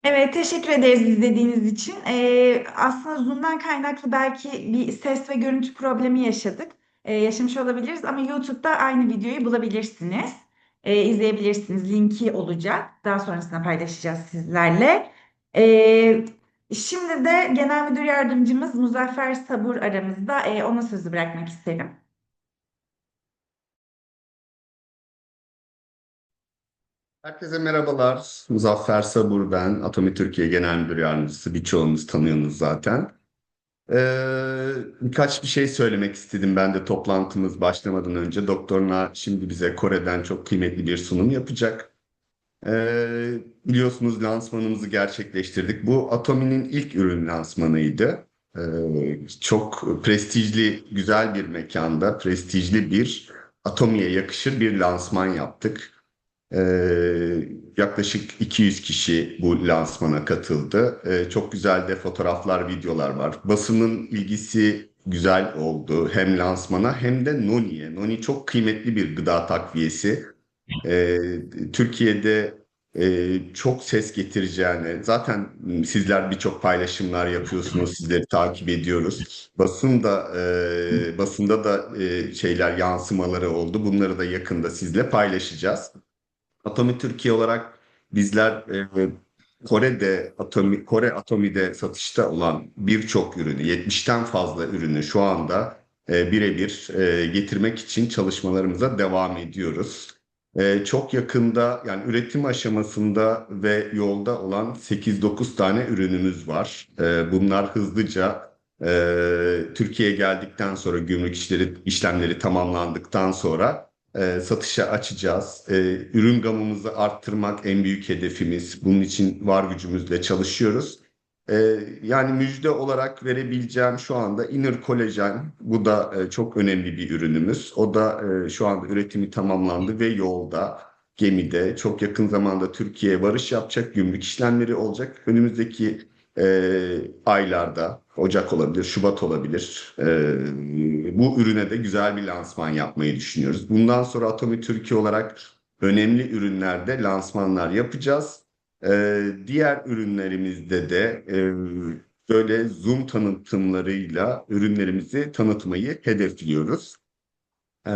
Evet, teşekkür ederiz izlediğiniz için. Aslında Zoom'dan kaynaklı belki bir ses ve görüntü problemi yaşadık. Yaşamış olabiliriz ama YouTube'da aynı videoyu bulabilirsiniz. İzleyebilirsiniz. Linki olacak. Daha sonrasında paylaşacağız sizlerle. Ee, Şimdi de Genel Müdür Yardımcımız Muzaffer Sabur aramızda. Ona sözü bırakmak isterim. Herkese merhabalar. Muzaffer Sabur ben. Atomi Türkiye Genel Müdür Yardımcısı. Birçoğunuz tanıyorsunuz zaten. Birkaç bir şey söylemek istedim ben de toplantımız başlamadan önce. Doktor şimdi bize Kore'den çok kıymetli bir sunum yapacak. Biliyorsunuz lansmanımızı gerçekleştirdik. Bu Atomi'nin ilk ürün lansmanıydı. Çok prestijli, güzel bir mekanda, prestijli bir Atomi'ye yakışır bir lansman yaptık. Yaklaşık 200 kişi bu lansmana katıldı. Çok güzel de fotoğraflar, videolar var. Basının ilgisi güzel oldu hem lansmana hem de Noni'ye. Noni çok kıymetli bir gıda takviyesi. Ee, Türkiye'de çok ses getireceğini, zaten sizler birçok paylaşımlar yapıyorsunuz, sizleri takip ediyoruz. Basında da şeyler yansımaları oldu. Bunları da yakında sizle paylaşacağız. Atomi Türkiye olarak bizler Kore Atomi'de satışta olan birçok ürünü, 70'ten fazla ürünü şu anda birebir getirmek için çalışmalarımıza devam ediyoruz. Çok yakında yani üretim aşamasında ve yolda olan 8-9 tane ürünümüz var. Bunlar hızlıca Türkiye'ye geldikten sonra işlemleri tamamlandıktan sonra satışa açacağız. Ürün gamımızı arttırmak en büyük hedefimiz. Bunun için var gücümüzle çalışıyoruz. Yani müjde olarak verebileceğim şu anda Inner Kolajen. Bu da çok önemli bir ürünümüz. O da şu anda üretimi tamamlandı ve yolda, gemide çok yakın zamanda Türkiye'ye varış yapacak, gümrük işlemleri olacak. Önümüzdeki aylarda, Ocak olabilir, Şubat olabilir. Bu ürüne de güzel bir lansman yapmayı düşünüyoruz. Bundan sonra Atomi Türkiye olarak önemli ürünlerde lansmanlar yapacağız. Diğer ürünlerimizde de böyle Zoom tanıtımlarıyla ürünlerimizi tanıtmayı hedefliyoruz. Ee,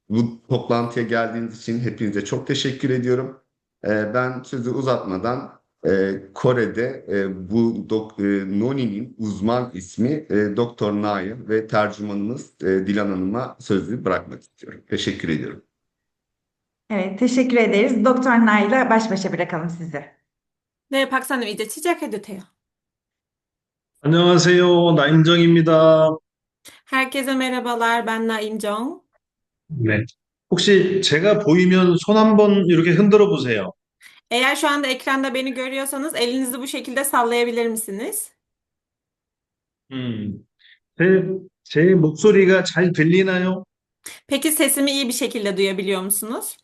Bu toplantıya geldiğiniz için hepinize çok teşekkür ediyorum. Ben sözü uzatmadan Kore'de Noni'nin uzman ismi Doktor Nair ve tercümanımız Dilan Hanım'a sözü bırakmak istiyorum. Teşekkür ediyorum. Evet, teşekkür ederiz. Doktor Nay'la baş başa bırakalım sizi. 네, 박사님 이제 시작해도 돼요. 안녕하세요. 나임정입니다. Herkese merhabalar, ben Naim정. 네. 혹시 제가 보이면 손 한번 이렇게 흔들어 보세요. Eğer şu anda ekranda beni görüyorsanız elinizi bu şekilde sallayabilir misiniz? 음, 제, 제 목소리가 잘 들리나요? Peki sesimi iyi bir şekilde duyabiliyor musunuz?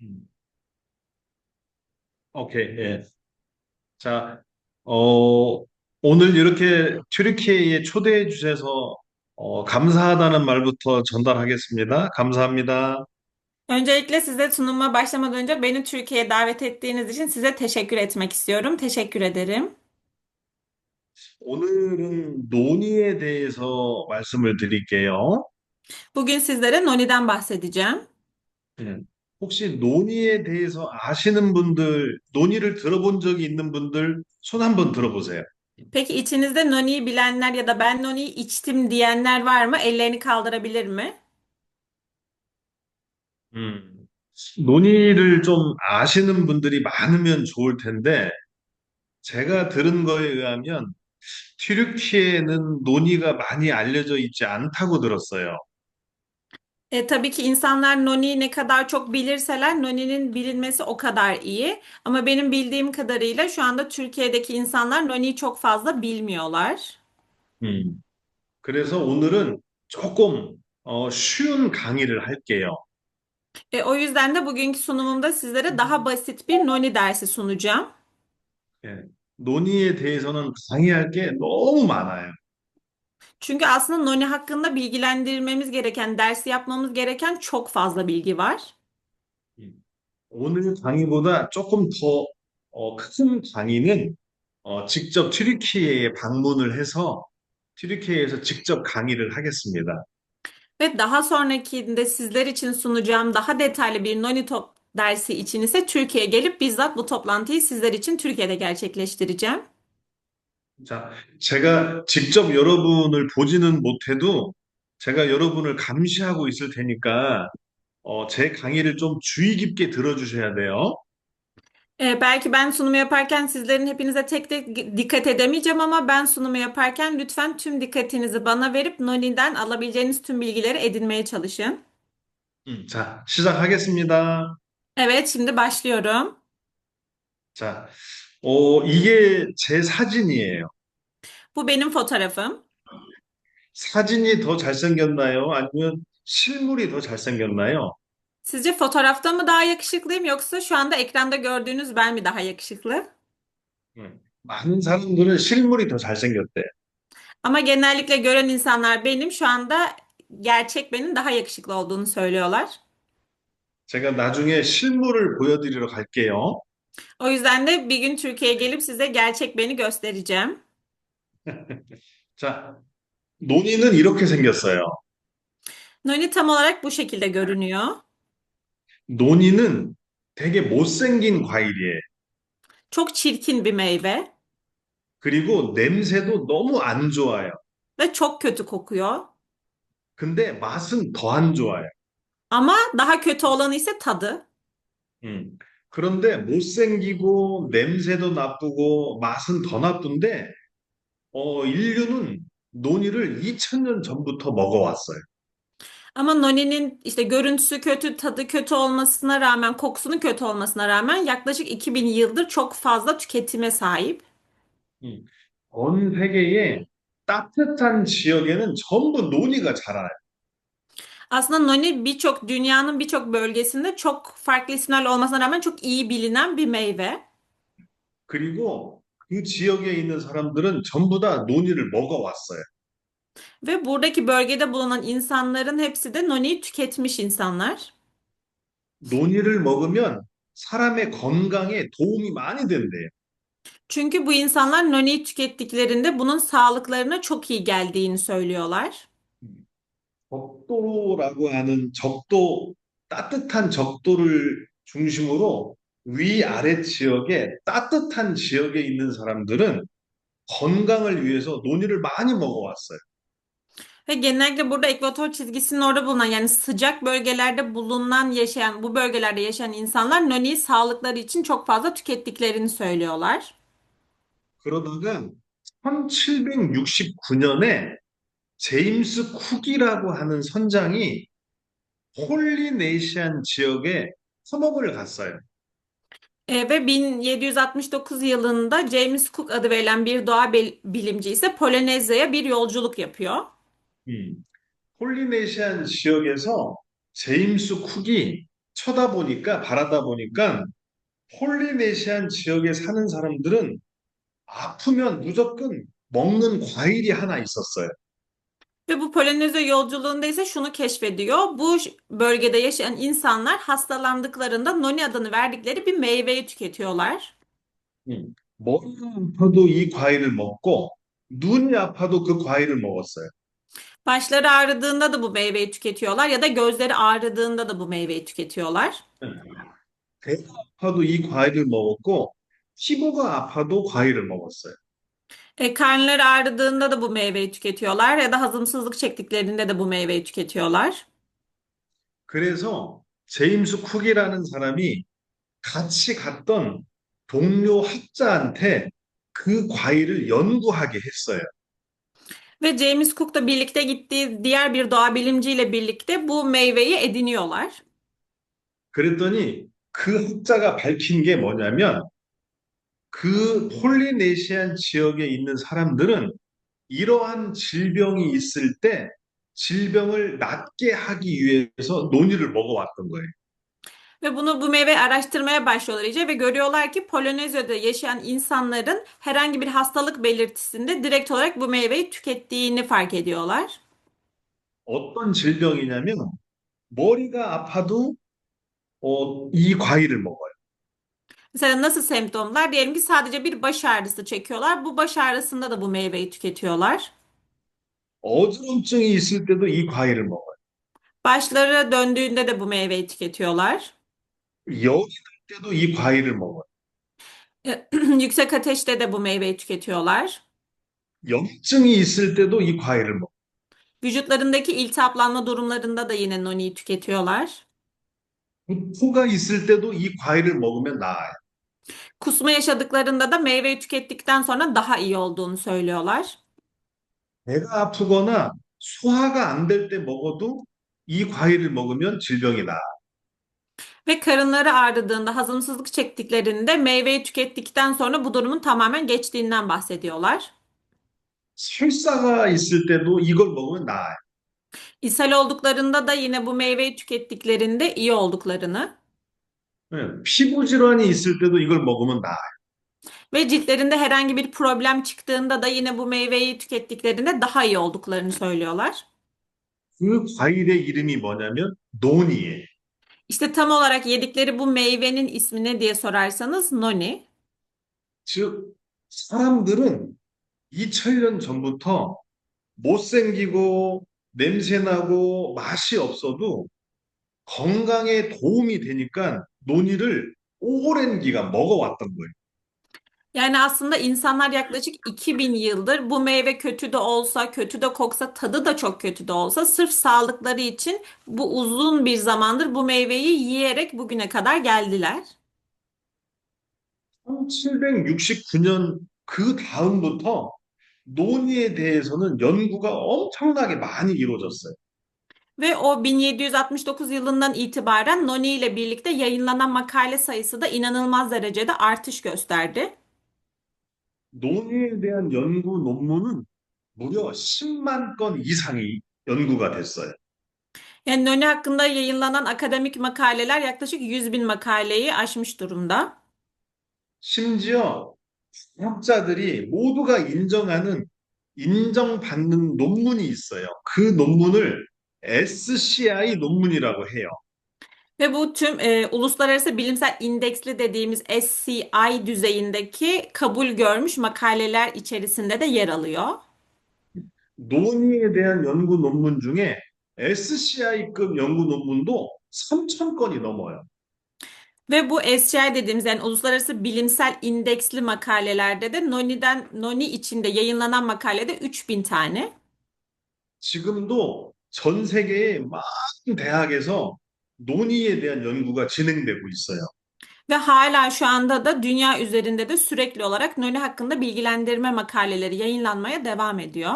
음, 오케이, 예. 자, 어, 오늘 이렇게 튀르키예에 초대해 주셔서 감사하다는 말부터 전달하겠습니다. 감사합니다. Öncelikle size sunuma başlamadan önce beni Türkiye'ye davet ettiğiniz için size teşekkür etmek istiyorum. Teşekkür ederim. 오늘은 논의에 대해서 말씀을 드릴게요. Bugün sizlere Noni'den bahsedeceğim. 예. 혹시 논의에 대해서 아시는 분들, 논의를 들어본 적이 있는 분들 손 한번 들어보세요. Peki içinizde Noni'yi bilenler ya da ben Noni'yi içtim diyenler var mı? Ellerini kaldırabilir mi? 음, 논의를 좀 아시는 분들이 많으면 좋을 텐데, 제가 들은 거에 의하면 튀르키예는 논의가 많이 알려져 있지 않다고 들었어요. Tabii ki insanlar Noni'yi ne kadar çok bilirseler Noni'nin bilinmesi o kadar iyi. Ama benim bildiğim kadarıyla şu anda Türkiye'deki insanlar Noni'yi çok fazla bilmiyorlar. 음, 그래서 오늘은 조금 쉬운 강의를 할게요. O yüzden de bugünkü sunumumda sizlere daha basit bir Noni dersi sunacağım. 예, 논의에 대해서는 강의할 게 너무 많아요. Çünkü aslında Noni hakkında bilgilendirmemiz gereken, dersi yapmamız gereken çok fazla bilgi var. 오늘 강의보다 조금 더 큰 강의는 직접 튀르키예에 방문을 해서 튀르키예에서 직접 강의를 하겠습니다. Ve daha sonrakinde sizler için sunacağım daha detaylı bir Noni Top dersi için ise Türkiye'ye gelip bizzat bu toplantıyı sizler için Türkiye'de gerçekleştireceğim. 자, 제가 직접 여러분을 보지는 못해도 제가 여러분을 감시하고 있을 테니까 제 강의를 좀 주의 깊게 들어주셔야 돼요. Belki ben sunumu yaparken sizlerin hepinize tek tek dikkat edemeyeceğim ama ben sunumu yaparken lütfen tüm dikkatinizi bana verip Noni'den alabileceğiniz tüm bilgileri edinmeye çalışın. 자, 시작하겠습니다. Evet, şimdi başlıyorum. 자, 이게 제 사진이에요. Bu benim fotoğrafım. 사진이 더 잘생겼나요? 아니면 실물이 더 잘생겼나요? Sizce fotoğrafta mı daha yakışıklıyım yoksa şu anda ekranda gördüğünüz ben mi daha yakışıklı? 많은 사람들은 실물이 더 잘생겼대. Ama genellikle gören insanlar benim şu anda gerçek benim daha yakışıklı olduğunu söylüyorlar. 제가 나중에 실물을 보여드리러 갈게요. O yüzden de bir gün Türkiye'ye gelip size gerçek beni göstereceğim. 자, 논이는 이렇게 생겼어요. Noni tam olarak bu şekilde görünüyor. 논이는 되게 못생긴 과일이에요. Çok çirkin bir meyve 그리고 냄새도 너무 안 좋아요. ve çok kötü kokuyor. 근데 맛은 더 안 좋아요. Ama daha kötü olanı ise tadı. 음. 그런데 못생기고 냄새도 나쁘고 맛은 더 나쁜데 인류는 논이를 2000년 전부터 먹어왔어요. Ama Noni'nin işte görüntüsü kötü, tadı kötü olmasına rağmen, kokusunun kötü olmasına rağmen yaklaşık 2000 yıldır çok fazla tüketime sahip. 음. 전 세계의 따뜻한 지역에는 전부 논이가 자라요. Aslında Noni dünyanın birçok bölgesinde çok farklı isimlerle olmasına rağmen çok iyi bilinen bir meyve. 그리고 그 지역에 있는 사람들은 전부 다 논이를 먹어왔어요. Ve buradaki bölgede bulunan insanların hepsi de Noni'yi tüketmiş insanlar. 논이를 먹으면 사람의 건강에 도움이 많이 된대요. Çünkü bu insanlar Noni'yi tükettiklerinde bunun sağlıklarına çok iyi geldiğini söylüyorlar. 적도라고 하는 적도, 따뜻한 적도를 중심으로 위아래 지역에 따뜻한 지역에 있는 사람들은 건강을 위해서 논이를 많이 먹어왔어요. Ve genellikle burada ekvator çizgisinin orada bulunan yani sıcak bölgelerde bu bölgelerde yaşayan insanlar Noni'yi sağlıkları için çok fazla tükettiklerini söylüyorlar. 그러다가 1769년에 제임스 쿡이라고 하는 선장이 폴리네시안 지역에 탐험을 갔어요. Ve 1769 yılında James Cook adı verilen bir bilimci ise Polinezya'ya bir yolculuk yapıyor. 음, 폴리네시안 지역에서 제임스 쿡이 바라다 보니까 폴리네시안 지역에 사는 사람들은 아프면 무조건 먹는 과일이 하나 있었어요. Ve bu Polinezya yolculuğunda ise şunu keşfediyor. Bu bölgede yaşayan insanlar hastalandıklarında Noni adını verdikleri bir meyveyi tüketiyorlar. 머리가 아파도 이 과일을 먹고 눈이 아파도 그 과일을 먹었어요. Başları ağrıdığında da bu meyveyi tüketiyorlar ya da gözleri ağrıdığında da bu meyveyi tüketiyorlar. 배가 아파도 이 과일을 먹었고 피부가 아파도 과일을 먹었어요. Karnları ağrıdığında da bu meyveyi tüketiyorlar ya da hazımsızlık çektiklerinde de bu meyveyi tüketiyorlar. 그래서 제임스 쿡이라는 사람이 같이 갔던 동료 학자한테 그 과일을 연구하게 했어요. Ve James Cook'la birlikte gittiği diğer bir doğa bilimciyle birlikte bu meyveyi ediniyorlar. 그랬더니 그 학자가 밝힌 게 뭐냐면 그 폴리네시안 지역에 있는 사람들은 이러한 질병이 있을 때 질병을 낫게 하기 위해서 논이를 먹어왔던 거예요. Ve bu meyveyi araştırmaya başlıyorlar iyice ve görüyorlar ki Polinezya'da yaşayan insanların herhangi bir hastalık belirtisinde direkt olarak bu meyveyi tükettiğini fark ediyorlar. 어떤 질병이냐면 머리가 아파도 이 과일을 먹어요. Mesela nasıl semptomlar? Diyelim ki sadece bir baş ağrısı çekiyorlar. Bu baş ağrısında da bu meyveyi tüketiyorlar. 어지럼증이 있을 때도 이 과일을 먹어요. Başları döndüğünde de bu meyveyi tüketiyorlar. 열이 날 때도 이 과일을 먹어요. Yüksek ateşte de bu meyveyi tüketiyorlar. 염증이 있을 때도 이 과일을 먹어요. Vücutlarındaki iltihaplanma durumlarında da yine noniyi tüketiyorlar. 구토가 있을 때도 이 과일을 먹으면 나아요. Kusma yaşadıklarında da meyveyi tükettikten sonra daha iyi olduğunu söylüyorlar. 배가 아프거나 소화가 안 될 때 먹어도 이 과일을 먹으면 질병이 나아요. Ve karınları ağrıdığında, hazımsızlık çektiklerinde meyveyi tükettikten sonra bu durumun tamamen geçtiğinden bahsediyorlar. 설사가 있을 때도 이걸 먹으면 나아요. İshal olduklarında da yine bu meyveyi tükettiklerinde iyi olduklarını 예, 피부 질환이 있을 때도 이걸 먹으면 나아요. ve ciltlerinde herhangi bir problem çıktığında da yine bu meyveyi tükettiklerinde daha iyi olduklarını söylüyorlar. 그 과일의 이름이 뭐냐면 논이에요. İşte tam olarak yedikleri bu meyvenin ismi ne diye sorarsanız noni. 즉, 사람들은 2000년 전부터 못생기고 냄새나고 맛이 없어도 건강에 도움이 되니까 논이를 오랜 기간 먹어왔던 거예요. Yani aslında insanlar yaklaşık 2000 yıldır bu meyve kötü de olsa, kötü de koksa, tadı da çok kötü de olsa sırf sağlıkları için bu uzun bir zamandır bu meyveyi yiyerek bugüne kadar geldiler. 1769년 그 다음부터 논이에 대해서는 연구가 엄청나게 많이 이루어졌어요. Ve o 1769 yılından itibaren Noni ile birlikte yayınlanan makale sayısı da inanılmaz derecede artış gösterdi. 논의에 대한 연구 논문은 무려 10만 건 이상이 연구가 됐어요. Yani Noni hakkında yayınlanan akademik makaleler yaklaşık 100 bin makaleyi aşmış durumda. 심지어 학자들이 모두가 인정하는 인정받는 논문이 있어요. 그 논문을 SCI 논문이라고 해요. Ve bu tüm uluslararası bilimsel indeksli dediğimiz SCI düzeyindeki kabul görmüş makaleler içerisinde de yer alıyor. 논의에 대한 연구 논문 중에 SCI급 연구 논문도 3천 건이 넘어요. Ve bu SCI dediğimiz yani uluslararası bilimsel indeksli makalelerde de Noni içinde yayınlanan makalede 3000 tane. 지금도 전 세계의 많은 대학에서 논의에 대한 연구가 진행되고 있어요. Ve hala şu anda da dünya üzerinde de sürekli olarak Noni hakkında bilgilendirme makaleleri yayınlanmaya devam ediyor.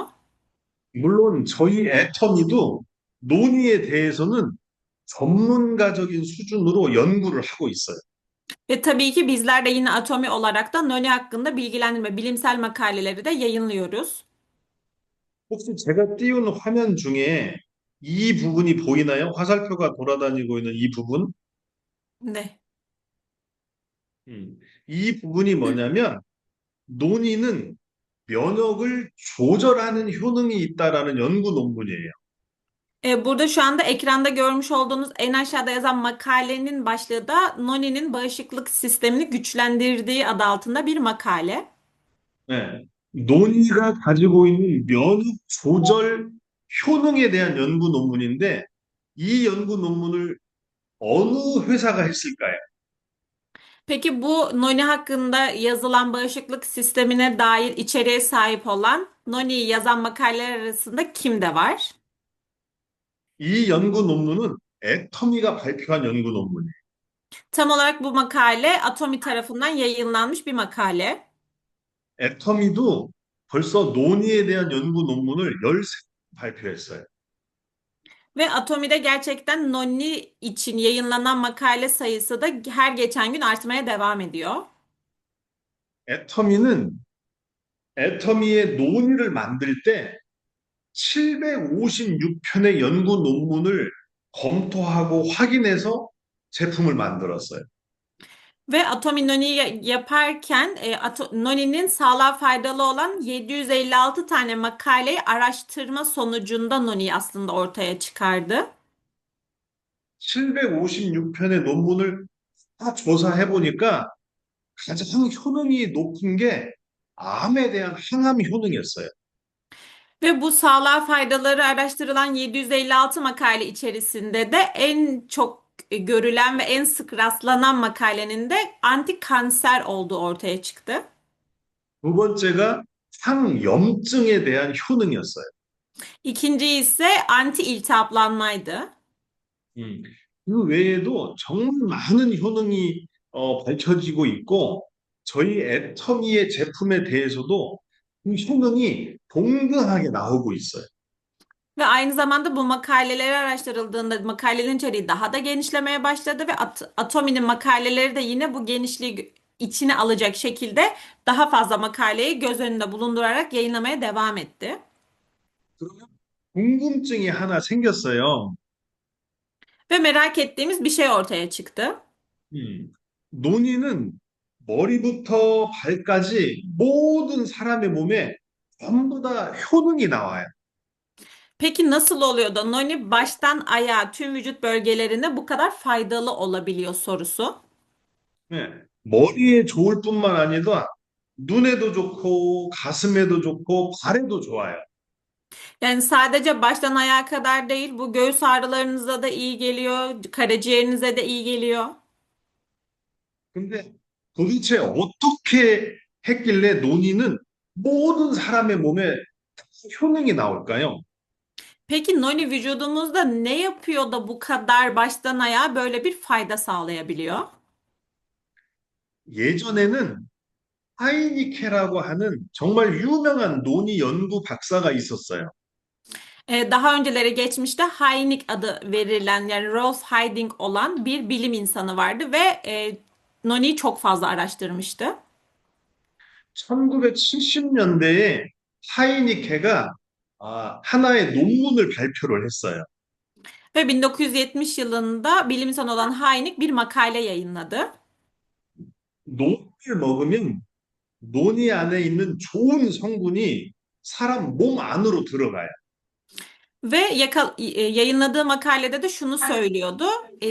물론 저희 애터미도 논의에 대해서는 전문가적인 수준으로 연구를 하고 있어요. Ve tabii ki bizler de yine Atomi olarak da Noni hakkında bilgilendirme, bilimsel makaleleri de yayınlıyoruz. 혹시 제가 띄운 화면 중에 이 부분이 보이나요? 화살표가 돌아다니고 있는 이 부분? Ne? 이 부분이 뭐냐면 논의는 면역을 조절하는 효능이 있다라는 연구 논문이에요. Burada şu anda ekranda görmüş olduğunuz en aşağıda yazan makalenin başlığı da Noni'nin bağışıklık sistemini güçlendirdiği adı altında bir makale. 네. 논의가 가지고 있는 면역 조절 효능에 대한 연구 논문인데 이 연구 논문을 어느 회사가 했을까요? Peki bu Noni hakkında yazılan bağışıklık sistemine dair içeriğe sahip olan Noni'yi yazan makaleler arasında kim de var? 이 연구 논문은 애터미가 발표한 연구 논문이에요. Tam olarak bu makale Atomi tarafından yayınlanmış bir makale. 애터미도 벌써 논의에 대한 연구 논문을 13개 발표했어요. Ve Atomi'de gerçekten Noni için yayınlanan makale sayısı da her geçen gün artmaya devam ediyor. 애터미는 애터미의 논의를 만들 때 756편의 연구 논문을 검토하고 확인해서 제품을 만들었어요. Ve Atomi Noni'yi yaparken Noni'nin sağlığa faydalı olan 756 tane makaleyi araştırma sonucunda Noni'yi aslında ortaya çıkardı. 756편의 논문을 다 조사해 보니까 가장 효능이 높은 게 암에 대한 항암 효능이었어요. Ve bu sağlığa faydaları araştırılan 756 makale içerisinde de en çok görülen ve en sık rastlanan makalenin de anti kanser olduğu ortaya çıktı. 두 번째가 항염증에 대한 효능이었어요. İkinci ise anti iltihaplanmaydı. 음, 그 외에도 정말 많은 효능이 밝혀지고 있고, 저희 애터미의 제품에 대해서도 그 효능이 동등하게 나오고 있어요. Ve aynı zamanda bu makaleleri araştırıldığında makalelerin içeriği daha da genişlemeye başladı ve Atomi'nin makaleleri de yine bu genişliği içine alacak şekilde daha fazla makaleyi göz önünde bulundurarak yayınlamaya devam etti. 그러면 궁금증이 하나 생겼어요. Ve merak ettiğimiz bir şey ortaya çıktı. 논의는 머리부터 발까지 모든 사람의 몸에 전부 다 효능이 나와요. Peki nasıl oluyor da noni baştan ayağa tüm vücut bölgelerinde bu kadar faydalı olabiliyor sorusu. 네, 머리에 좋을 뿐만 아니라 눈에도 좋고 가슴에도 좋고 발에도 좋아요. Yani sadece baştan ayağa kadar değil, bu göğüs ağrılarınıza da iyi geliyor, karaciğerinize de iyi geliyor. 근데 도대체 어떻게 했길래 논의는 모든 사람의 몸에 효능이 나올까요? Peki noni vücudumuzda ne yapıyor da bu kadar baştan ayağa böyle bir fayda sağlayabiliyor? 예전에는 하이니케라고 하는 정말 유명한 논의 연구 박사가 있었어요. Daha önceleri geçmişte Hynek adı verilen yani Rolf Hyding olan bir bilim insanı vardı ve noniyi çok fazla araştırmıştı. 1970년대에 하이니케가 하나의 논문을 발표를 했어요. Ve 1970 yılında bilim insanı olan Hynek bir makale yayınladı. 논을 먹으면 논이 안에 있는 좋은 성분이 사람 몸 안으로 들어가요. Ve yayınladığı makalede de şunu söylüyordu.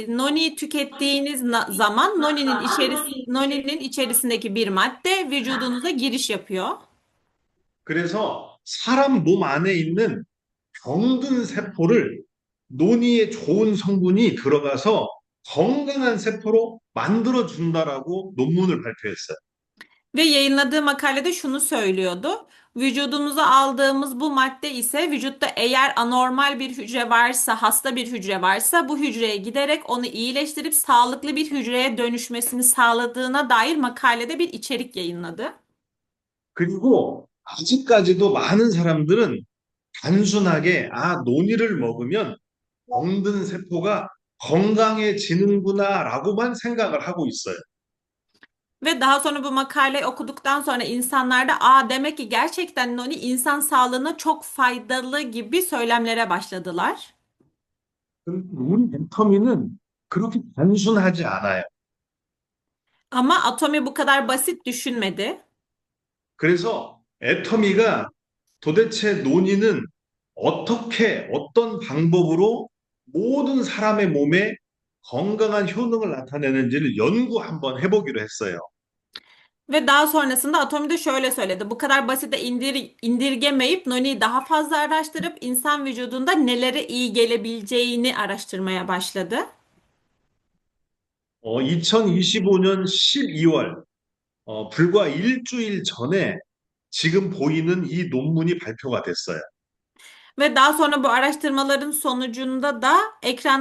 Noni tükettiğiniz zaman noninin içerisindeki bir madde vücudunuza giriş yapıyor. 그래서 사람 몸 안에 있는 병든 세포를 논이에 좋은 성분이 들어가서 건강한 세포로 만들어 준다라고 논문을 발표했어요. Ve yayınladığı makalede şunu söylüyordu. Vücudumuza aldığımız bu madde ise vücutta eğer anormal bir hücre varsa, hasta bir hücre varsa bu hücreye giderek onu iyileştirip sağlıklı bir hücreye dönüşmesini sağladığına dair makalede bir içerik yayınladı. 그리고 아직까지도 많은 사람들은 단순하게 논이를 먹으면 병든 세포가 건강해지는구나라고만 생각을 하고 있어요. Ve daha sonra bu makaleyi okuduktan sonra insanlarda demek ki gerçekten noni insan sağlığına çok faydalı gibi söylemlere başladılar. 우리 애터미는 그렇게 단순하지 않아요. Ama Atomi bu kadar basit düşünmedi. 그래서 애터미가 도대체 논의는 어떻게, 어떤 방법으로 모든 사람의 몸에 건강한 효능을 나타내는지를 연구 한번 해보기로 했어요. Ve daha sonrasında Atomi de şöyle söyledi. Bu kadar basite indirgemeyip Noni'yi daha fazla araştırıp insan vücudunda nelere iyi gelebileceğini araştırmaya başladı. 2025년 12월, 불과 일주일 전에 지금 보이는 이 논문이 발표가 됐어요. Ve daha sonra bu araştırmaların sonucunda da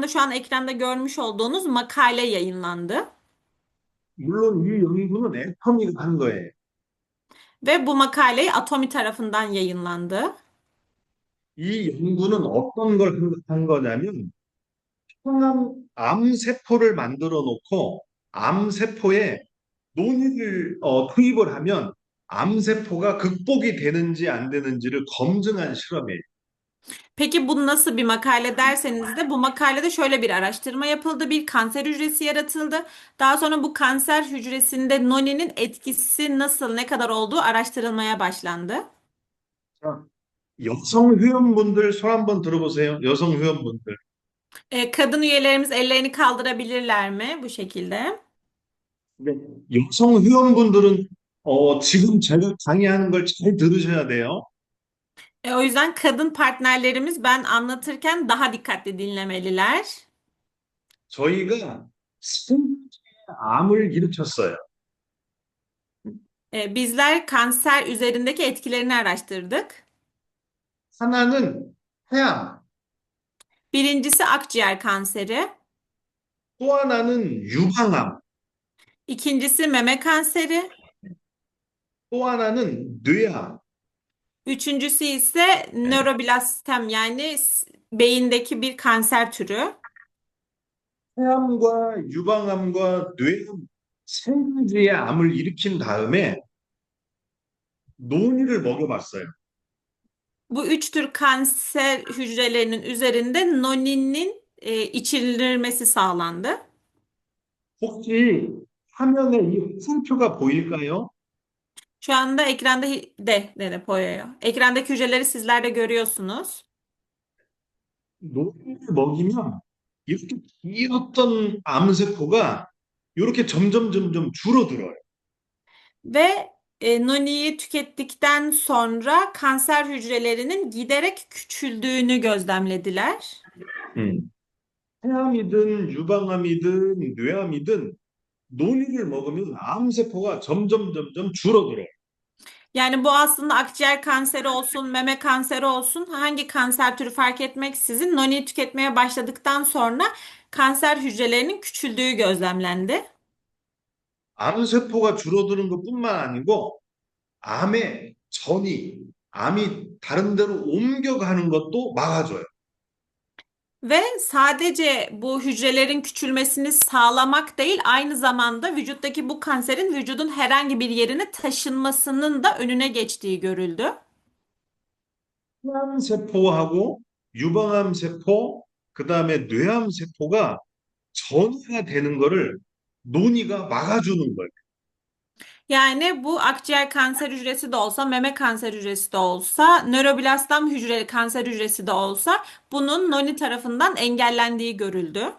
şu an ekranda görmüş olduğunuz makale yayınlandı. 물론 이 연구는 애터미가 한 거예요. Ve bu makaleyi Atomi tarafından yayınlandı. 이 연구는 어떤 걸 한 거냐면 암 세포를 만들어 놓고 암 세포에 논의를 투입을 하면 암 세포가 극복이 되는지 안 되는지를 검증한 실험이에요. Peki bu nasıl bir makale derseniz de bu makalede şöyle bir araştırma yapıldı. Bir kanser hücresi yaratıldı. Daha sonra bu kanser hücresinde noninin etkisi nasıl, ne kadar olduğu araştırılmaya başlandı. 자, 여성 회원분들 손 한번 들어보세요. 여성 회원분들. Kadın üyelerimiz ellerini kaldırabilirler mi bu şekilde? 근데 여성 회원분들은 지금 제가 강의하는 걸 잘 들으셔야 돼요. O yüzden kadın partnerlerimiz ben anlatırken daha dikkatli dinlemeliler. 저희가 암을 일으켰어요. Bizler kanser üzerindeki etkilerini araştırdık. 하나는 폐암, Birincisi akciğer kanseri, 또 하나는 유방암, ikincisi meme kanseri, 또 하나는 뇌암. üçüncüsü ise nöroblastem yani beyindeki bir kanser türü. 폐암과 유방암과 뇌암 세 가지의 암을 일으킨 다음에 논이를 먹여봤어요. Bu üç tür kanser hücrelerinin üzerinde noninin içirilmesi sağlandı. 혹시 화면에 이 화살표가 보일까요? Şu anda ekranda de boyuyor. Ekrandaki hücreleri sizler de görüyorsunuz. 논을 먹이면 이렇게 길었던 암세포가 이렇게 점점 줄어들어요. Ve noniyi tükettikten sonra kanser hücrelerinin giderek küçüldüğünü gözlemlediler. 음. 폐암이든 유방암이든 뇌암이든 논이를 먹으면 암세포가 점점 줄어들어요. Yani bu aslında akciğer kanseri olsun, meme kanseri olsun, hangi kanser türü fark etmeksizin noniyi tüketmeye başladıktan sonra kanser hücrelerinin küçüldüğü gözlemlendi. 암세포가 줄어드는 것뿐만 아니고 암의 전이, 암이 다른 데로 옮겨가는 것도 막아줘요. Ve sadece bu hücrelerin küçülmesini sağlamak değil, aynı zamanda vücuttaki bu kanserin vücudun herhangi bir yerine taşınmasının da önüne geçtiği görüldü. 폐암세포하고 유방암세포, 그 다음에 뇌암세포가 전이가 되는 거를 논이가 막아주는 거예요. Yani bu akciğer kanser hücresi de olsa, meme kanser hücresi de olsa, nöroblastam hücre kanser hücresi de olsa bunun noni tarafından engellendiği görüldü.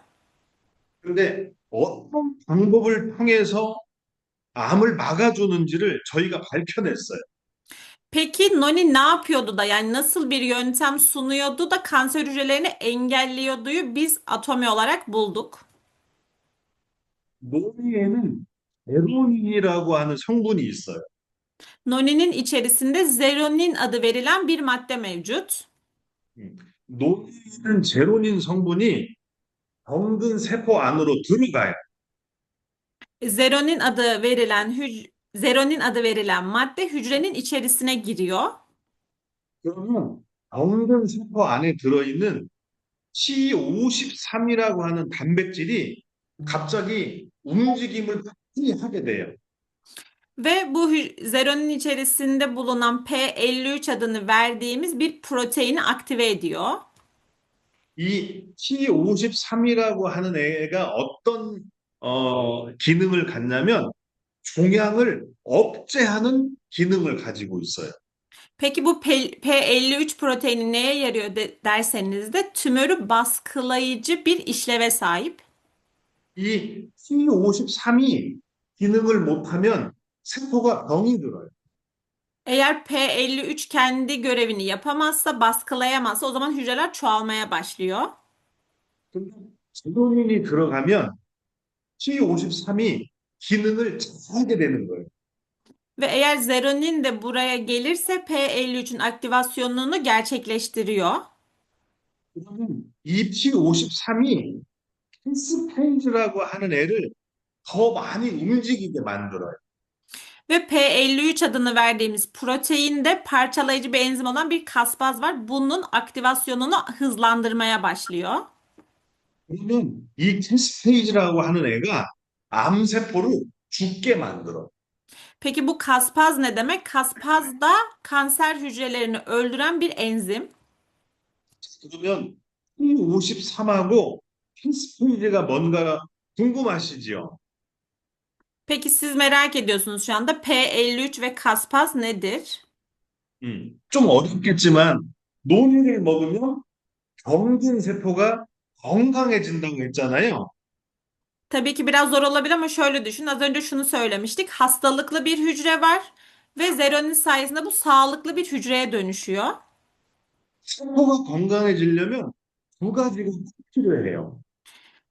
근데 어떤 방법을 통해서 암을 막아주는지를 저희가 밝혀냈어요. Peki noni ne yapıyordu da yani nasıl bir yöntem sunuyordu da kanser hücrelerini engelliyorduyu biz atomi olarak bulduk. 논의에는 에로닌이라고 하는 성분이 있어요. Noninin içerisinde zeronin adı verilen bir madde mevcut. 논의는 제로닌 성분이 병든 세포 안으로 들어가요. Zeronin adı verilen madde hücrenin içerisine giriyor. 그러면 병든 세포 안에 들어있는 C53이라고 하는 단백질이 갑자기 움직임을 빨리 하게 돼요. Ve bu zeronin içerisinde bulunan P53 adını verdiğimiz bir proteini aktive ediyor. 이 C53이라고 하는 애가 어떤 기능을 갖냐면 종양을 억제하는 기능을 가지고 있어요. Peki bu P53 proteini neye yarıyor derseniz de tümörü baskılayıcı bir işleve sahip. 이 C53이 기능을 못하면 세포가 병이 들어요. Eğer P53 kendi görevini yapamazsa, baskılayamazsa o zaman hücreler çoğalmaya başlıyor. 근데 제로닌이 들어가면 C53이 기능을 잘하게 되는 거예요. Ve eğer zeronin de buraya gelirse P53'ün aktivasyonunu gerçekleştiriyor. 그러면 이 P53이 패스페이지라고 하는 애를 더 많이 움직이게 만들어요. Ve P53 adını verdiğimiz proteinde parçalayıcı bir enzim olan bir kaspaz var. Bunun aktivasyonunu hızlandırmaya başlıyor. 그러면 이 캐스페이지라고 하는 애가 암세포를 죽게 만들어. Peki bu kaspaz ne demek? Kaspaz da kanser hücrelerini öldüren bir enzim. 그러면 P53하고 캐스페이지가 뭔가 궁금하시죠? Peki siz merak ediyorsunuz şu anda P53 ve kaspaz nedir? 좀 어렵겠지만 논이를 먹으면 병든 세포가 건강해진다고 했잖아요. Tabii ki biraz zor olabilir ama şöyle düşün. Az önce şunu söylemiştik. Hastalıklı bir hücre var ve zeronin sayesinde bu sağlıklı bir hücreye dönüşüyor. 세포가 건강해지려면 두 가지가 꼭 필요해요.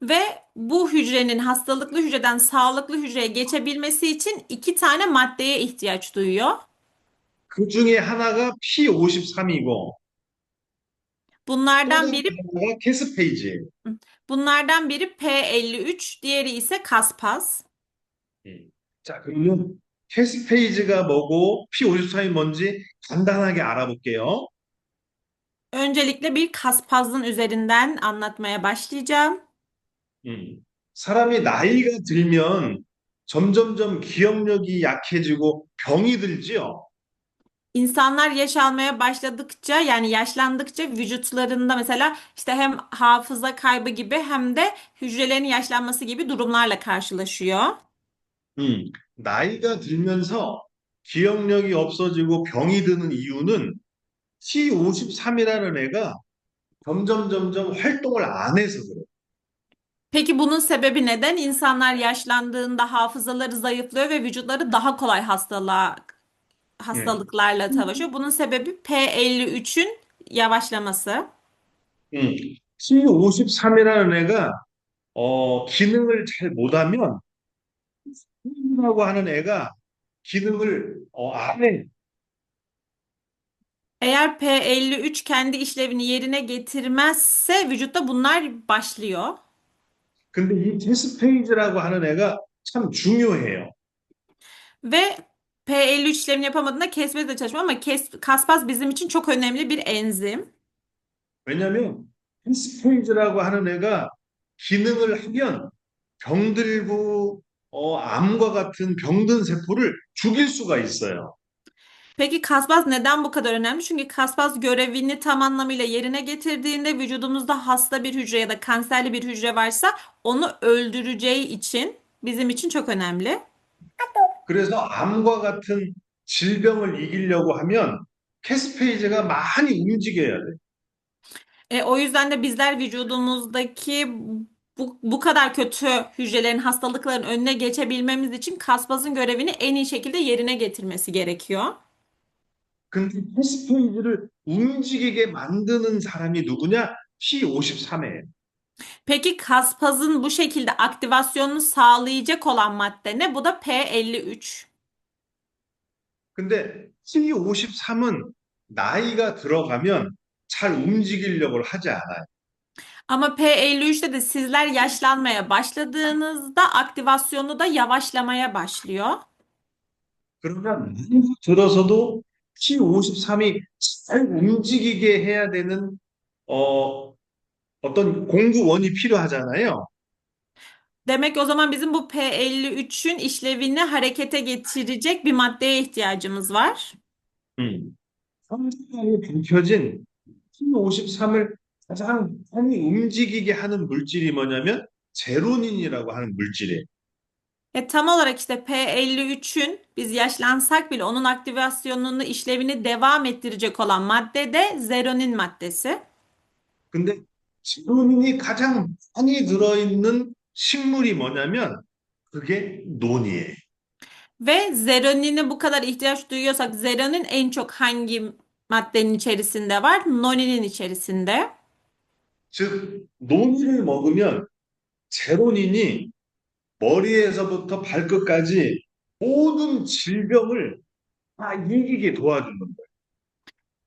Ve bu hücrenin hastalıklı hücreden sağlıklı hücreye geçebilmesi için iki tane maddeye ihtiyaç duyuyor. 그 중에 하나가 P53이고 또 Bunlardan 다른 biri 하나가 캐스페이지예요. bunlardan biri P53, diğeri ise kaspaz. 예. 자, 그러면 캐스페이지가 뭐고 P53이 뭔지 간단하게 알아볼게요. Öncelikle bir kaspazın üzerinden anlatmaya başlayacağım. 사람이 나이가 들면 점점점 기억력이 약해지고 병이 들지요. İnsanlar yaş almaya başladıkça yani yaşlandıkça vücutlarında mesela işte hem hafıza kaybı gibi hem de hücrelerin yaşlanması gibi durumlarla karşılaşıyor. 나이가 들면서 기억력이 없어지고 병이 드는 이유는 T53이라는 애가 점점 활동을 안 해서 그래요. Peki bunun sebebi neden? İnsanlar yaşlandığında hafızaları zayıflıyor ve vücutları daha kolay 예. hastalıklarla savaşıyor. Bunun sebebi P53'ün yavaşlaması. T53이라는 애가 기능을 잘 못하면 T라고 하는 애가 기능을 안 해. Eğer P53 kendi işlevini yerine getirmezse vücutta bunlar başlıyor. 근데 이 테스페이지라고 하는 애가 참 중요해요. Ve P53 işlemini yapamadığında kesmesi de çalışmıyor ama kaspaz bizim için çok önemli bir enzim. 왜냐하면 테스페이지라고 하는 애가 기능을 하면 병들고 암과 같은 병든 세포를 죽일 수가 있어요. Peki kaspaz neden bu kadar önemli? Çünkü kaspaz görevini tam anlamıyla yerine getirdiğinde vücudumuzda hasta bir hücre ya da kanserli bir hücre varsa onu öldüreceği için bizim için çok önemli. 그래서 암과 같은 질병을 이기려고 하면 캐스페이지가 많이 움직여야 돼. O yüzden de bizler vücudumuzdaki bu kadar kötü hücrelerin hastalıkların önüne geçebilmemiz için kaspazın görevini en iyi şekilde yerine getirmesi gerekiyor. 근데 캐스페이지를 움직이게 만드는 사람이 누구냐? P53이에요. Peki kaspazın bu şekilde aktivasyonunu sağlayacak olan madde ne? Bu da P53. 근데 T53은 나이가 들어가면 잘 움직이려고 하지 않아요. Ama P53'te de sizler yaşlanmaya başladığınızda aktivasyonu da yavaşlamaya başlıyor. 그러면 나이가 들어서도 T53이 잘 움직이게 해야 되는 어, 어떤 공구원이 필요하잖아요. Demek o zaman bizim bu P53'ün işlevini harekete getirecek bir maddeye ihtiyacımız var. 성장이 밝혀진 T53을 가장 많이 움직이게 하는 물질이 뭐냐면 제로닌이라고 하는 물질이에요. Tam olarak işte P53'ün biz yaşlansak bile onun aktivasyonunu, işlevini devam ettirecek olan madde de zeronin maddesi. 근데 제로닌이 가장 많이 들어있는 식물이 뭐냐면 그게 논이에요. Ve zeronine bu kadar ihtiyaç duyuyorsak zeronin en çok hangi maddenin içerisinde var? Noninin içerisinde. 즉, 논이를 먹으면 제로닌이 머리에서부터 발끝까지 모든 질병을 다 이기게 도와주는 거예요.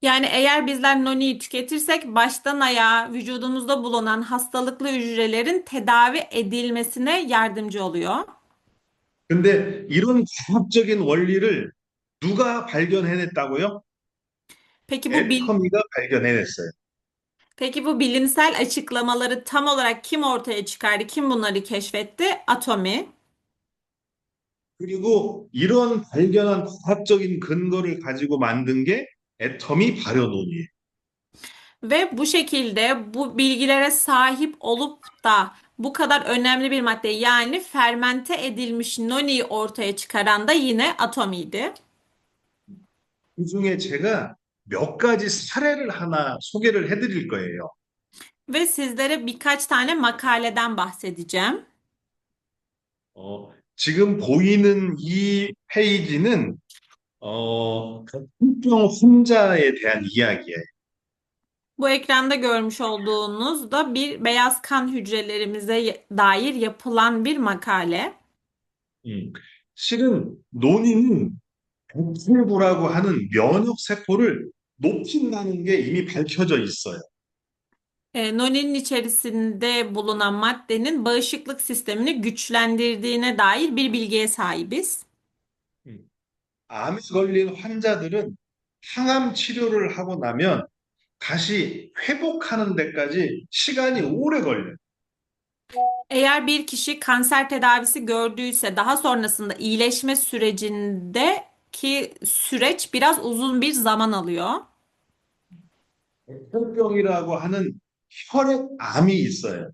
Yani eğer bizler noniyi tüketirsek baştan ayağa vücudumuzda bulunan hastalıklı hücrelerin tedavi edilmesine yardımcı oluyor. 근데 이런 과학적인 원리를 누가 발견해냈다고요? Peki bu bil 애터미가 발견해냈어요. Peki bu bilimsel açıklamaları tam olarak kim ortaya çıkardı? Kim bunları keşfetti? Atomi. 그리고 이런 발견한 과학적인 근거를 가지고 만든 게 애터미 발효논이에요. Ve bu şekilde bu bilgilere sahip olup da bu kadar önemli bir madde yani fermente edilmiş noniyi ortaya çıkaran da yine atomiydi. 그중에 제가 몇 가지 사례를 하나 소개를 해드릴 거예요. Ve sizlere birkaç tane makaleden bahsedeceğim. 지금 보이는 이 페이지는 혈병 환자에 대한 이야기예요. Bu ekranda görmüş olduğunuz da bir beyaz kan hücrelerimize dair yapılan bir makale. 음, 실은 논의는 백혈구라고 하는 면역 세포를 높인다는 게 이미 밝혀져 있어요. Noni'nin içerisinde bulunan maddenin bağışıklık sistemini güçlendirdiğine dair bir bilgiye sahibiz. 음, 암에 걸린 환자들은 항암 치료를 하고 나면 다시 회복하는 데까지 시간이 오래 걸려요. Eğer bir kişi kanser tedavisi gördüyse daha sonrasında iyileşme sürecindeki süreç biraz uzun bir zaman alıyor. 백혈병이라고 하는 혈액암이 있어요.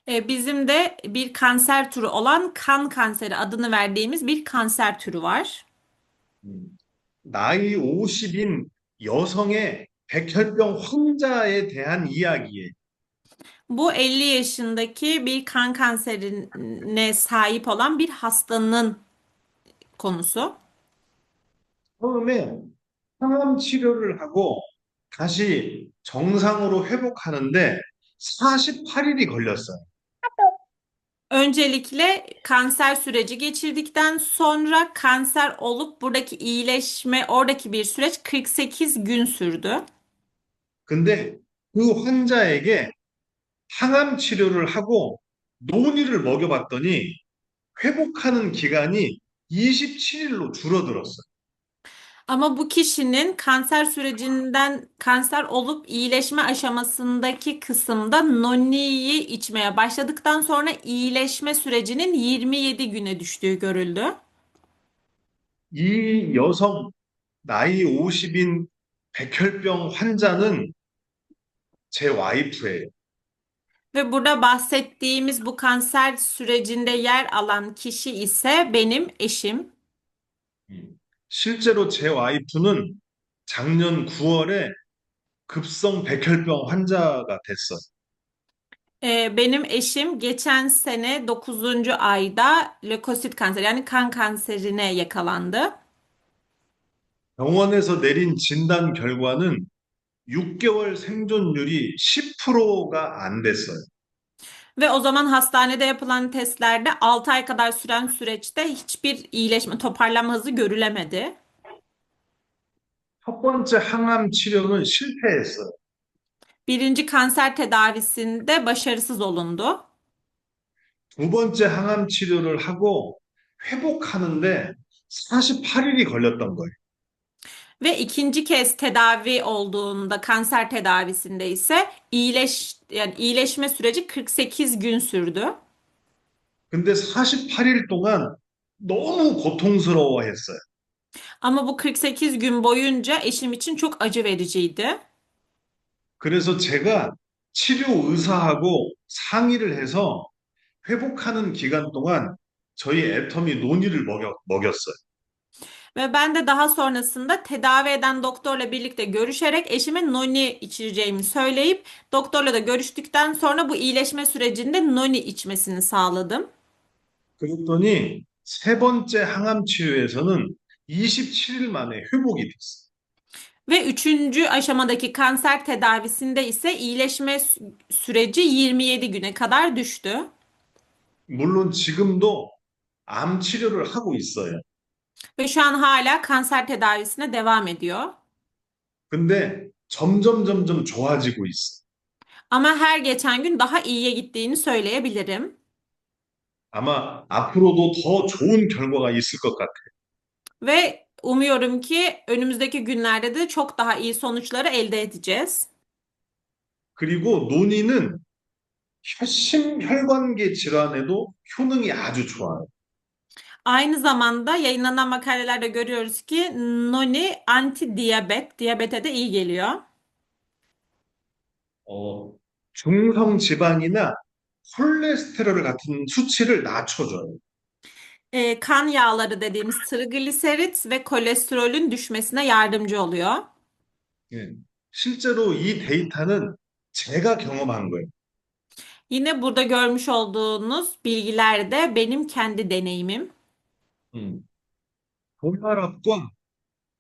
Bizim de bir kanser türü olan kan kanseri adını verdiğimiz bir kanser türü var. 음, 나이 50인 여성의 백혈병 환자에 대한 이야기예요. Bu 50 yaşındaki bir kan kanserine sahip olan bir hastanın konusu. 처음에 항암 치료를 하고 다시 정상으로 회복하는데 48일이 걸렸어요. Öncelikle kanser süreci geçirdikten sonra kanser olup buradaki iyileşme, oradaki bir süreç 48 gün sürdü. 근데 그 환자에게 항암 치료를 하고 논이를 먹여봤더니 회복하는 기간이 27일로 줄어들었어요. Ama bu kişinin kanser sürecinden kanser olup iyileşme aşamasındaki kısımda noniyi içmeye başladıktan sonra iyileşme sürecinin 27 güne düştüğü görüldü. 이 여성 나이 50인 백혈병 환자는 제 와이프예요. Ve burada bahsettiğimiz bu kanser sürecinde yer alan kişi ise benim eşim. 실제로 제 와이프는 작년 9월에 급성 백혈병 환자가 됐어요. Benim eşim geçen sene 9. ayda lökosit kanseri yani kan kanserine yakalandı. 병원에서 내린 진단 결과는 6개월 생존율이 10%가 안 됐어요. Ve o zaman hastanede yapılan testlerde 6 ay kadar süren süreçte hiçbir iyileşme, toparlanma hızı görülemedi. 첫 번째 항암 치료는 실패했어요. Birinci kanser tedavisinde başarısız olundu. 두 번째 항암 치료를 하고 회복하는데 48일이 걸렸던 거예요. Ve ikinci kez tedavi olduğunda kanser tedavisinde ise yani iyileşme süreci 48 gün sürdü. 근데 48일 동안 너무 고통스러워했어요. Ama bu 48 gün boyunca eşim için çok acı vericiydi. 그래서 제가 치료 의사하고 상의를 해서 회복하는 기간 동안 저희 애텀이 논이를 먹였어요. Ve ben de daha sonrasında tedavi eden doktorla birlikte görüşerek eşime noni içireceğimi söyleyip doktorla da görüştükten sonra bu iyileşme sürecinde noni içmesini sağladım. 그랬더니 세 번째 항암 치료에서는 27일 만에 회복이 됐어요. Ve üçüncü aşamadaki kanser tedavisinde ise iyileşme süreci 27 güne kadar düştü. 물론 지금도 암 치료를 하고 있어요. Ve şu an hala kanser tedavisine devam ediyor. 근데 점점 좋아지고 있어요. Ama her geçen gün daha iyiye gittiğini söyleyebilirim. 아마 앞으로도 더 좋은 결과가 있을 것 같아요. Ve umuyorum ki önümüzdeki günlerde de çok daha iyi sonuçları elde edeceğiz. 그리고 논의는 심혈관계 질환에도 효능이 아주 좋아요. Aynı zamanda yayınlanan makalelerde görüyoruz ki noni anti diyabete de iyi geliyor. 중성 지방이나 콜레스테롤 같은 수치를 낮춰줘요. Kan yağları dediğimiz trigliserit ve kolesterolün düşmesine yardımcı oluyor. 예. 실제로 이 데이터는 제가 경험한 거예요. Yine burada görmüş olduğunuz bilgiler de benim kendi deneyimim. 음, 고혈압과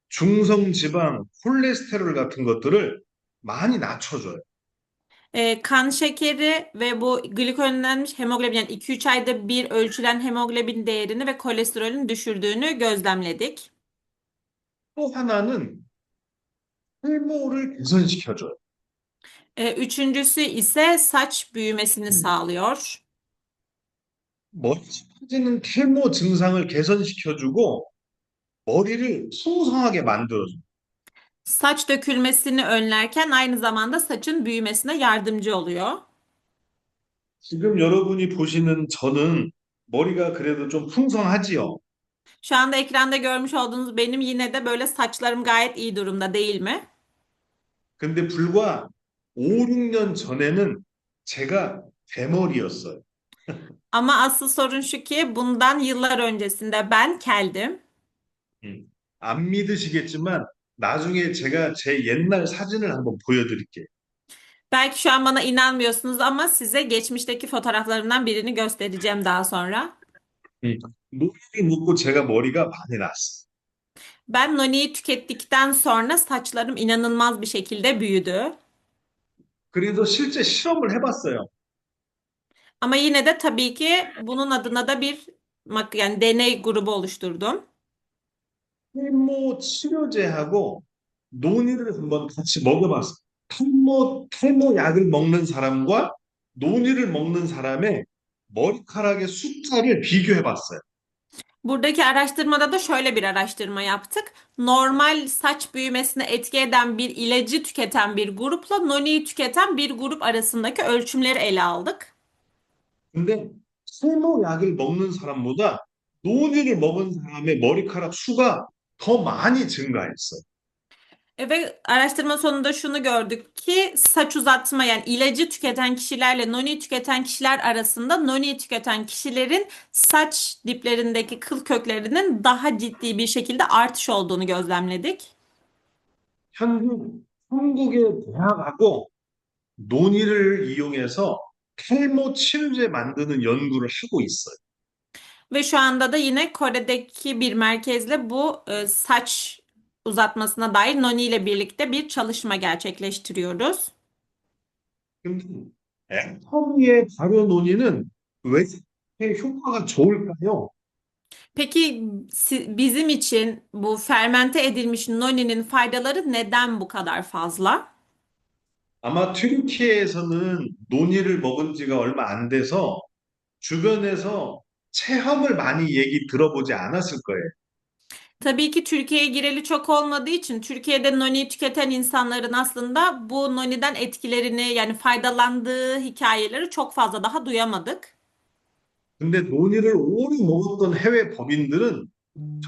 중성지방, 콜레스테롤 같은 것들을 많이 낮춰줘요. Kan şekeri ve bu glikozlenmiş hemoglobin yani 2-3 ayda bir ölçülen hemoglobin değerini ve kolesterolün düşürdüğünü gözlemledik. 또 하나는 탈모를 개선시켜줘요. Üçüncüsü ise saç büyümesini 음, sağlıyor. 머리 빠지는 탈모 증상을 개선시켜주고 머리를 풍성하게 만들어줘요. Saç dökülmesini önlerken aynı zamanda saçın büyümesine yardımcı oluyor. 지금 여러분이 보시는 저는 머리가 그래도 좀 풍성하지요. Şu anda ekranda görmüş olduğunuz benim yine de böyle saçlarım gayet iyi durumda değil mi? 근데 불과 5, 6년 전에는 제가 대머리였어요. Ama asıl sorun şu ki bundan yıllar öncesinde ben keldim. 안 믿으시겠지만 나중에 제가 제 옛날 사진을 한번 보여드릴게요. Belki şu an bana inanmıyorsunuz ama size geçmişteki fotoğraflarımdan birini göstereceğim daha sonra. 노력이 묻고 제가 머리가 많이 났어요. Ben Noni'yi tükettikten sonra saçlarım inanılmaz bir şekilde büyüdü. 그래서 실제 실험을 해봤어요. Ama yine de tabii ki bunun adına da bir yani deney grubu oluşturdum. 탈모 치료제하고 논의를 한번 같이 먹여봤어요. 탈모 약을 먹는 사람과 논의를 먹는 사람의 머리카락의 숫자를 비교해봤어요. Buradaki araştırmada da şöyle bir araştırma yaptık. Normal saç büyümesine etki eden bir ilacı tüketen bir grupla Noni'yi tüketen bir grup arasındaki ölçümleri ele aldık. 근데 탈모 약을 먹는 사람보다 논의를 먹은 사람의 머리카락 수가 더 많이 증가했어요. Ve araştırma sonunda şunu gördük ki saç uzatma yani ilacı tüketen kişilerle Noni tüketen kişiler arasında Noni tüketen kişilerin saç diplerindeki kıl köklerinin daha ciddi bir şekilde artış olduğunu gözlemledik. 한국의 대학하고 논의를 이용해서 탈모 치료제 만드는 연구를 하고 있어요. Ve şu anda da yine Kore'deki bir merkezle bu saç uzatmasına dair Noni ile birlikte bir çalışma gerçekleştiriyoruz. 근데 애터미의 발효 논의는 왜 이렇게 효과가 좋을까요? Peki bizim için bu fermente edilmiş Noni'nin faydaları neden bu kadar fazla? 아마 튀르키예에서는 논의를 먹은 지가 얼마 안 돼서 주변에서 체험을 많이 얘기 들어보지 않았을 거예요. Tabii ki Türkiye'ye gireli çok olmadığı için Türkiye'de Noni tüketen insanların aslında bu Noni'den etkilerini yani faydalandığı hikayeleri çok fazla daha duyamadık. 근데 논의를 오래 먹었던 해외 법인들은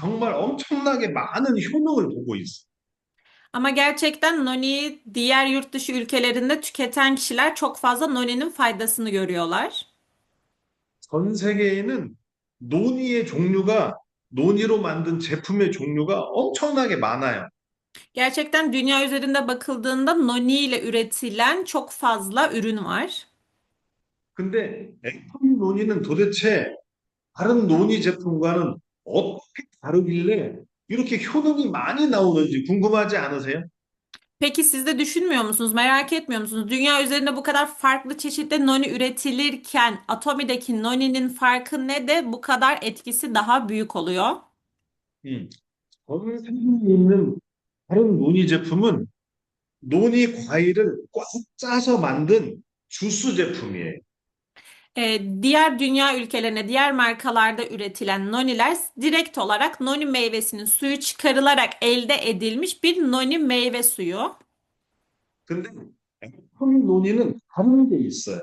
정말 엄청나게 많은 효능을 보고 있어요. Ama gerçekten Noni'yi diğer yurt dışı ülkelerinde tüketen kişiler çok fazla Noni'nin faydasını görüyorlar. 전 세계에는 논의의 종류가, 논의로 만든 제품의 종류가 엄청나게 많아요. Gerçekten dünya üzerinde bakıldığında Noni ile üretilen çok fazla ürün var. 근데 애터미 논의는 도대체 다른 논의 제품과는 어떻게 다르길래 이렇게 효능이 많이 나오는지 궁금하지 않으세요? Peki siz de düşünmüyor musunuz, merak etmiyor musunuz? Dünya üzerinde bu kadar farklı çeşitli Noni üretilirken Atomi'deki Noni'nin farkı ne de bu kadar etkisi daha büyük oluyor? 음, 전 세계에 있는 다른 논의 제품은 논의 과일을 꽉 짜서 만든 주스 제품이에요. Diğer dünya ülkelerine, diğer markalarda üretilen Noni'ler direkt olarak Noni meyvesinin suyu çıkarılarak elde edilmiş bir Noni meyve suyu. 근데 애터미 논의는 다른 게 있어요.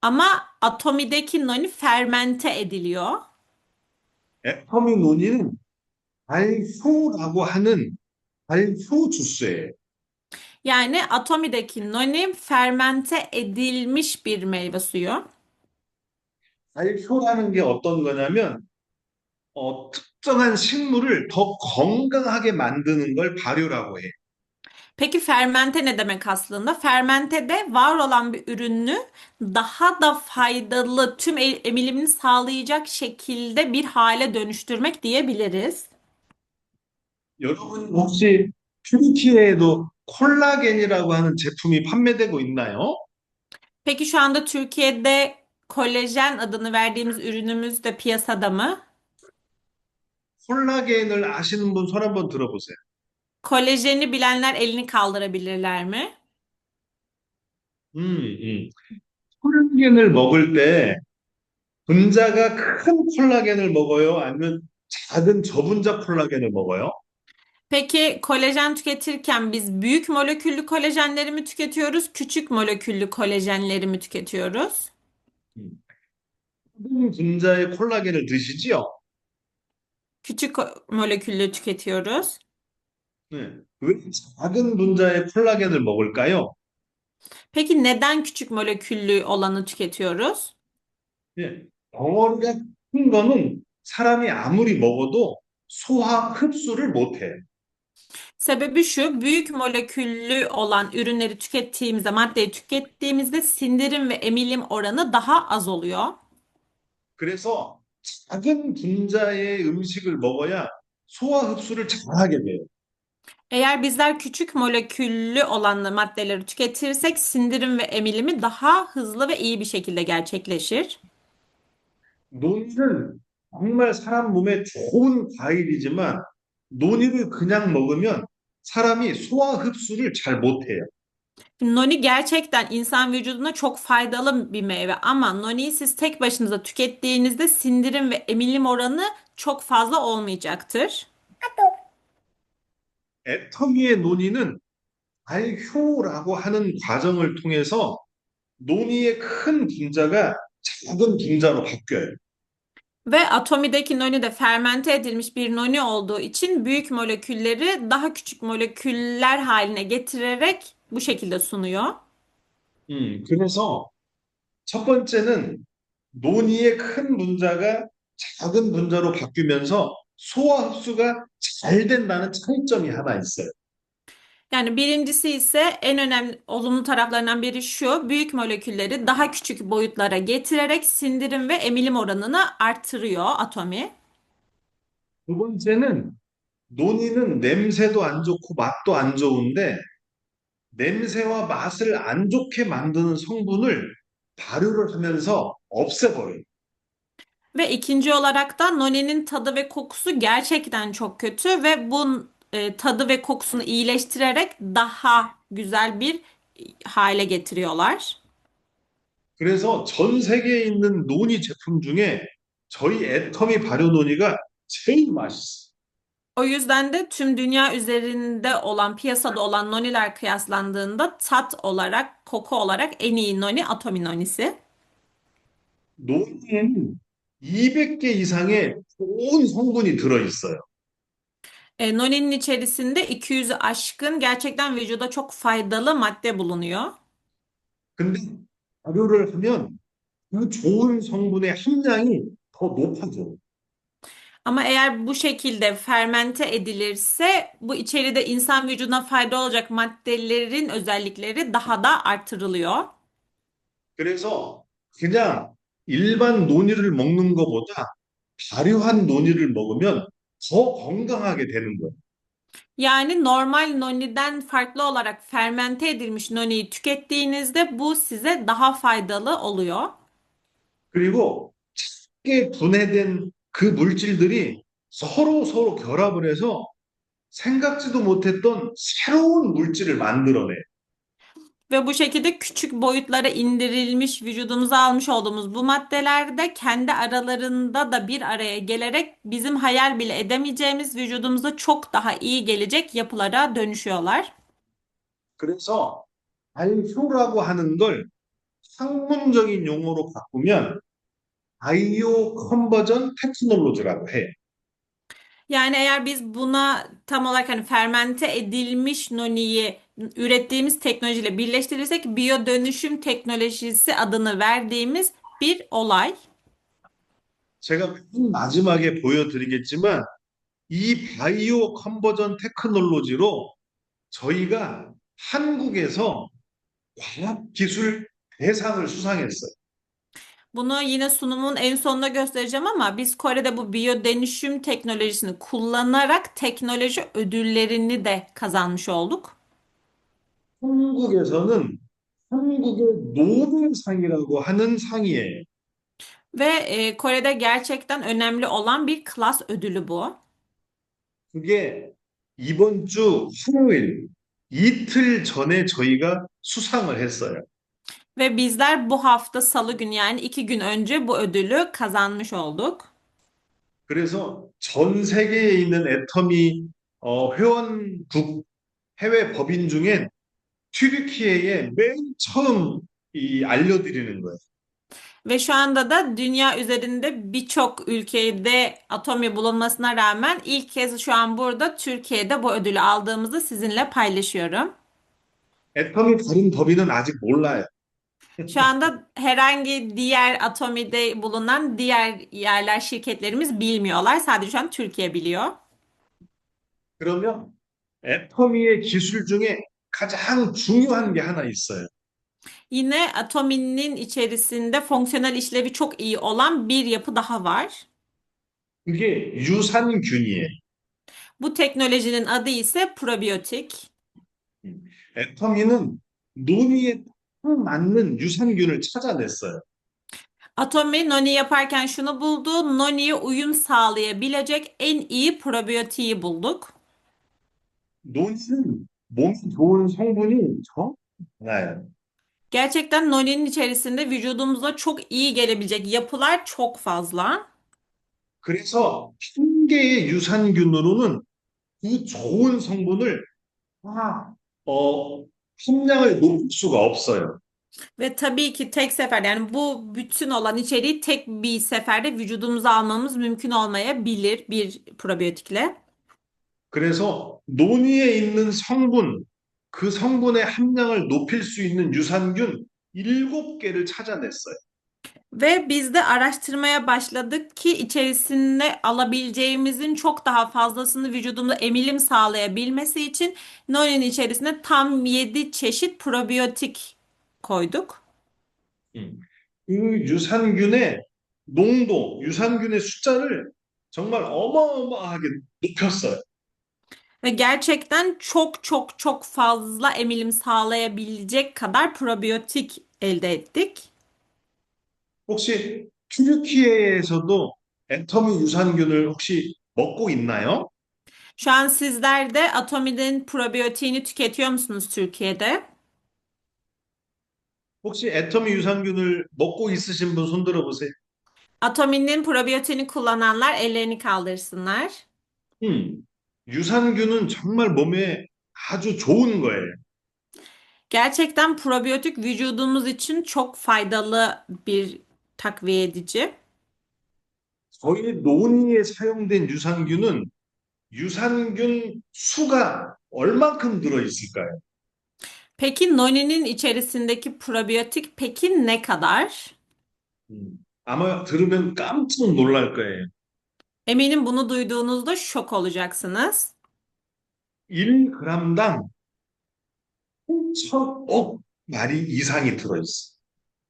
Ama Atomi'deki Noni fermente ediliyor. 애터미 논의는 발효라고 하는 발효 주스예요. Yani Atomi'deki Noni fermente edilmiş bir meyve suyu. 발효라는 게 어떤 거냐면 특정한 식물을 더 건강하게 만드는 걸 발효라고 해. Peki fermente ne demek aslında? Fermente de var olan bir ürünü daha da faydalı, tüm emilimini sağlayacak şekilde bir hale dönüştürmek diyebiliriz. 여러분 혹시 튀르키예에도 콜라겐이라고 하는 제품이 판매되고 있나요? Peki şu anda Türkiye'de kolajen adını verdiğimiz ürünümüz de piyasada mı? 콜라겐을 아시는 분 손 한번 들어보세요. Kolajeni bilenler elini kaldırabilirler mi? 음, 음. 콜라겐을 먹을 때 분자가 큰 콜라겐을 먹어요? 아니면 작은 저분자 콜라겐을 먹어요? Peki kolajen tüketirken biz büyük moleküllü kolajenleri mi tüketiyoruz, küçük moleküllü kolajenleri mi tüketiyoruz? 음. 작은 분자의 콜라겐을 드시지요? Küçük moleküllü tüketiyoruz. 네. 왜 작은 분자의 콜라겐을 먹을까요? Peki neden küçük moleküllü olanı tüketiyoruz? 예. 덩어리가 큰 거는 사람이 아무리 먹어도 소화 흡수를 못해요. Sebebi şu, büyük moleküllü olan ürünleri tükettiğimizde, maddeyi tükettiğimizde sindirim ve emilim oranı daha az oluyor. 그래서 작은 분자의 음식을 먹어야 소화 흡수를 잘하게 돼요. Eğer bizler küçük moleküllü olan maddeleri tüketirsek sindirim ve emilimi daha hızlı ve iyi bir şekilde gerçekleşir. 논이는 정말 사람 몸에 좋은 과일이지만 논이를 그냥 먹으면 사람이 소화 흡수를 잘 못해요. Noni gerçekten insan vücuduna çok faydalı bir meyve ama noniyi siz tek başınıza tükettiğinizde sindirim ve emilim oranı çok fazla olmayacaktır. 애터미의 논이는 발효라고 하는 과정을 통해서 논이의 큰 분자가 작은 분자로 바뀌어요. Ve atomideki noni de fermente edilmiş bir noni olduğu için büyük molekülleri daha küçük moleküller haline getirerek bu şekilde sunuyor. 그래서 첫 번째는 논이의 큰 분자가 작은 분자로 바뀌면서 소화 흡수가 잘 된다는 차이점이 하나 있어요. Yani birincisi ise en önemli olumlu taraflarından biri şu, büyük molekülleri daha küçük boyutlara getirerek sindirim ve emilim oranını artırıyor atomi. 두 번째는 논이는 냄새도 안 좋고 맛도 안 좋은데 냄새와 맛을 안 좋게 만드는 성분을 발효를 하면서 없애버려요. Ve ikinci olarak da noninin tadı ve kokusu gerçekten çok kötü ve bu tadı ve kokusunu iyileştirerek daha güzel bir hale getiriyorlar. 그래서 전 세계에 있는 논이 제품 중에 저희 애터미 발효 논이가 제일 맛있어요. O yüzden de tüm dünya üzerinde olan, piyasada olan noniler kıyaslandığında tat olarak, koku olarak en iyi noni atomi nonisi. 논에는 200개 이상의 좋은 성분이 들어있어요. Noni'nin içerisinde 200'ü aşkın gerçekten vücuda çok faydalı madde bulunuyor. 근데 발효를 하면 그 좋은 성분의 함량이 더 높아져요. Ama eğer bu şekilde fermente edilirse bu içeride insan vücuduna fayda olacak maddelerin özellikleri daha da artırılıyor. 그래서 그냥 일반 논이를 먹는 것보다 발효한 논이를 먹으면 더 건강하게 되는 거예요. Yani normal noniden farklı olarak fermente edilmiş noniyi tükettiğinizde bu size daha faydalı oluyor. 그리고 작게 분해된 그 물질들이 서로 결합을 해서 생각지도 못했던 새로운 물질을 만들어내요. Ve bu şekilde küçük boyutlara indirilmiş vücudumuza almış olduğumuz bu maddeler de kendi aralarında da bir araya gelerek bizim hayal bile edemeyeceğimiz vücudumuza çok daha iyi gelecek yapılara dönüşüyorlar. 그래서 발효라고 하는 걸 학문적인 용어로 바꾸면 바이오 컨버전 테크놀로지라고 해요. Yani eğer biz buna tam olarak hani fermente edilmiş noniyi ürettiğimiz teknolojiyle birleştirirsek biyo dönüşüm teknolojisi adını verdiğimiz bir olay. 제가 맨 마지막에 보여드리겠지만 이 바이오 컨버전 테크놀로지로 저희가 한국에서 과학기술 대상을 수상했어요. Bunu yine sunumun en sonunda göstereceğim ama biz Kore'de bu biyodönüşüm teknolojisini kullanarak teknoloji ödüllerini de kazanmış olduk. 한국에서는 한국의 노벨상이라고 하는 상이에요. Ve Kore'de gerçekten önemli olan bir klas ödülü bu. 그게 이번 주 화요일 이틀 전에 저희가 수상을 했어요. Ve bizler bu hafta Salı günü yani 2 gün önce bu ödülü kazanmış olduk. 그래서 전 세계에 있는 애터미 회원국 해외 법인 중엔 튀르키예에 맨 처음 알려드리는 거예요. Ve şu anda da dünya üzerinde birçok ülkede atomi bulunmasına rağmen ilk kez şu an burada Türkiye'de bu ödülü aldığımızı sizinle paylaşıyorum. 애터미 다른 법인은 아직 몰라요. Şu anda herhangi diğer atomide bulunan diğer yerler şirketlerimiz bilmiyorlar. Sadece şu an Türkiye biliyor. 그러면 애터미의 기술 중에 가장 중요한 게 하나 있어요. Yine atominin içerisinde fonksiyonel işlevi çok iyi olan bir yapı daha var. 그게 유산균이에요. Bu teknolojinin adı ise probiyotik. 애터미는 논의에 딱 맞는 유산균을 찾아냈어요. Atomi noni yaparken şunu buldu. Noni'ye uyum sağlayabilecek en iyi probiyotiği bulduk. 논의는 몸에 좋은 성분이 정말 많아요. Gerçekten noni'nin içerisinde vücudumuza çok iyi gelebilecek yapılar çok fazla. 그래서 한 개의 유산균으로는 그 좋은 성분을 다, 함량을 높일 수가 없어요. Ve tabii ki tek sefer yani bu bütün olan içeriği tek bir seferde vücudumuza almamız mümkün olmayabilir bir probiyotikle. 그래서 논의에 있는 성분, 그 성분의 함량을 높일 수 있는 유산균 7개를 찾아냈어요. Ve biz de araştırmaya başladık ki içerisinde alabileceğimizin çok daha fazlasını vücudumda emilim sağlayabilmesi için Noni'nin içerisine tam 7 çeşit probiyotik koyduk. 그 유산균의 농도, 유산균의 숫자를 정말 어마어마하게 높였어요. Ve gerçekten çok çok çok fazla emilim sağlayabilecek kadar probiyotik elde ettik. 혹시 튀르키예에서도 애터미 유산균을 혹시 먹고 있나요? Şu an sizler de Atomi'nin probiyotiğini tüketiyor musunuz Türkiye'de? 혹시 애터미 유산균을 먹고 있으신 분 손 들어보세요. Atomi'nin probiyotiğini kullananlar ellerini kaldırsınlar. 유산균은 정말 몸에 아주 좋은 거예요. Gerçekten probiyotik vücudumuz için çok faydalı bir takviye edici. 저희 논의에 사용된 유산균은 유산균 수가 얼만큼 들어있을까요? Peki Noni'nin içerisindeki probiyotik peki ne kadar? 아마 들으면 깜짝 놀랄 거예요. Eminim bunu duyduğunuzda şok olacaksınız. 1g당 8천억 마리 이상이 들어있어요.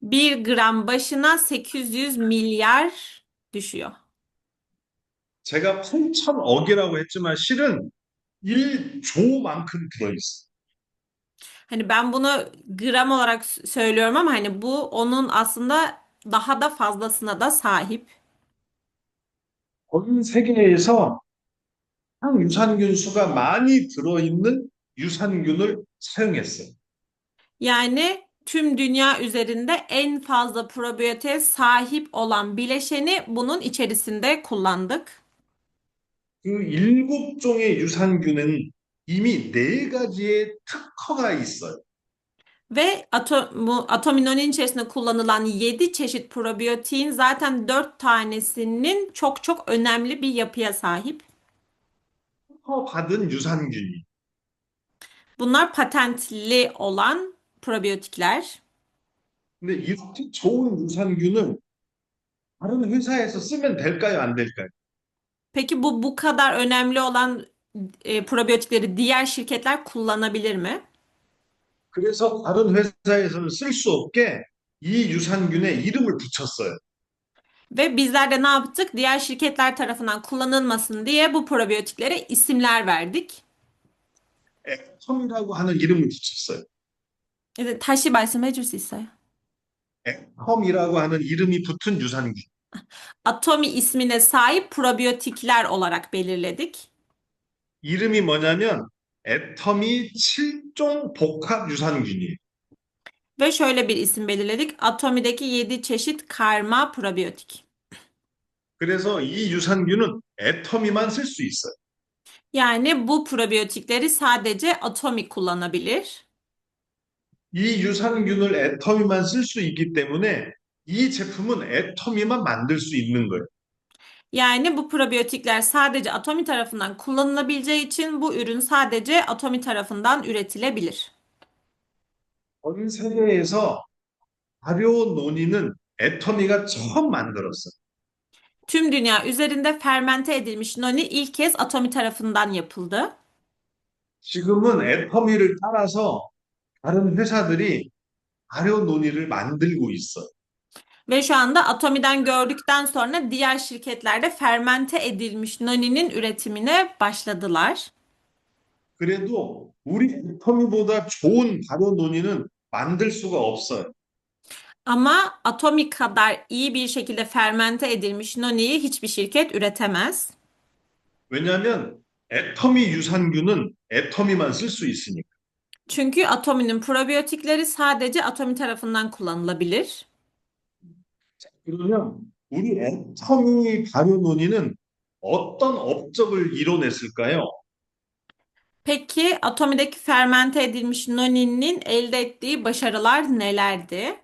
1 gram başına 800 milyar düşüyor. 제가 8천억이라고 했지만 실은 1조만큼 들어있어요. Hani ben bunu gram olarak söylüyorum ama hani bu onun aslında daha da fazlasına da sahip. 전 세계에서 가장 유산균 수가 많이 들어있는 유산균을 사용했어요. Yani tüm dünya üzerinde en fazla probiyotiğe sahip olan bileşeni bunun içerisinde kullandık. 그 7종의 유산균은 이미 4가지의 특허가 있어요. Ve atominonin içerisinde kullanılan 7 çeşit probiyotiğin zaten 4 tanesinin çok çok önemli bir yapıya sahip. 특허받은 유산균이. Bunlar patentli olan probiyotikler. 근데 이렇게 좋은 유산균을 다른 회사에서 쓰면 될까요, 안 될까요? Peki bu kadar önemli olan probiyotikleri diğer şirketler kullanabilir mi? 그래서 다른 회사에서는 쓸 수 없게 이 유산균에 이름을 붙였어요. Ve bizler de ne yaptık? Diğer şirketler tarafından kullanılmasın diye bu probiyotiklere isimler verdik. 액텀이라고 하는 이름을 붙였어요. 다시 말씀해 줄 수 있어요? 액텀이라고 하는 이름이 붙은 유산균. Atomi ismine sahip probiyotikler olarak belirledik. 이름이 뭐냐면 애터미 7종 복합 유산균이에요. Ve şöyle bir isim belirledik. Atomi'deki 7 çeşit karma probiyotik. 그래서 이 유산균은 애터미만 쓸 수 있어요. Yani bu probiyotikleri sadece Atomi kullanabilir. 이 유산균을 애터미만 쓸 수 있기 때문에 이 제품은 애터미만 만들 수 있는 거예요. Yani bu probiyotikler sadece Atomi tarafından kullanılabileceği için bu ürün sadece Atomi tarafından üretilebilir. 전 세계에서 발효 논의는 애터미가 처음 만들었어요. Tüm dünya üzerinde fermente edilmiş noni ilk kez Atomi tarafından yapıldı. 지금은 애터미를 따라서 다른 회사들이 발효 논의를 만들고 있어요. Ve şu anda Atomi'den gördükten sonra diğer şirketlerde fermente edilmiş noninin üretimine başladılar. 그래도 우리 애터미보다 좋은 발효 논의는 만들 수가 없어요. Ama Atomi kadar iyi bir şekilde fermente edilmiş noniyi hiçbir şirket üretemez. 왜냐하면 애터미 유산균은 애터미만 쓸 수 있으니까. Çünkü Atomi'nin probiyotikleri sadece Atomi tarafından kullanılabilir. 그러면 우리 애터미 발효 논의는 어떤 업적을 이뤄냈을까요? Peki Atomi'deki fermente edilmiş noninin elde ettiği başarılar nelerdi?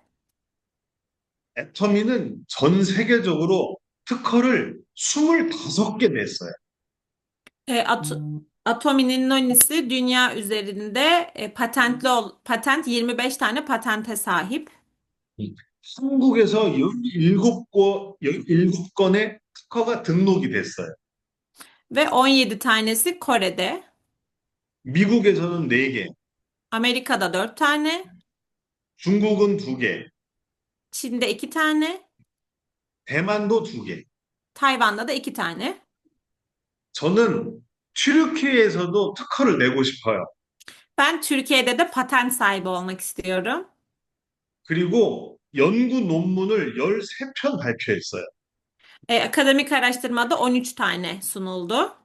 애터미는 전 세계적으로 특허를 25개 냈어요. Atomi'nin nonisi dünya üzerinde patent 25 tane patente sahip 한국에서 17건의 특허가 등록이 됐어요. ve 17 tanesi Kore'de, 미국에서는 4개, Amerika'da 4 tane, 중국은 2개, Çin'de 2 tane, 대만도 2개. Tayvan'da da 2 tane. 저는 튀르키예에서도 특허를 내고 싶어요. Ben Türkiye'de de patent sahibi olmak istiyorum. 그리고 연구 논문을 13편 발표했어요. Akademik araştırmada 13 tane sunuldu.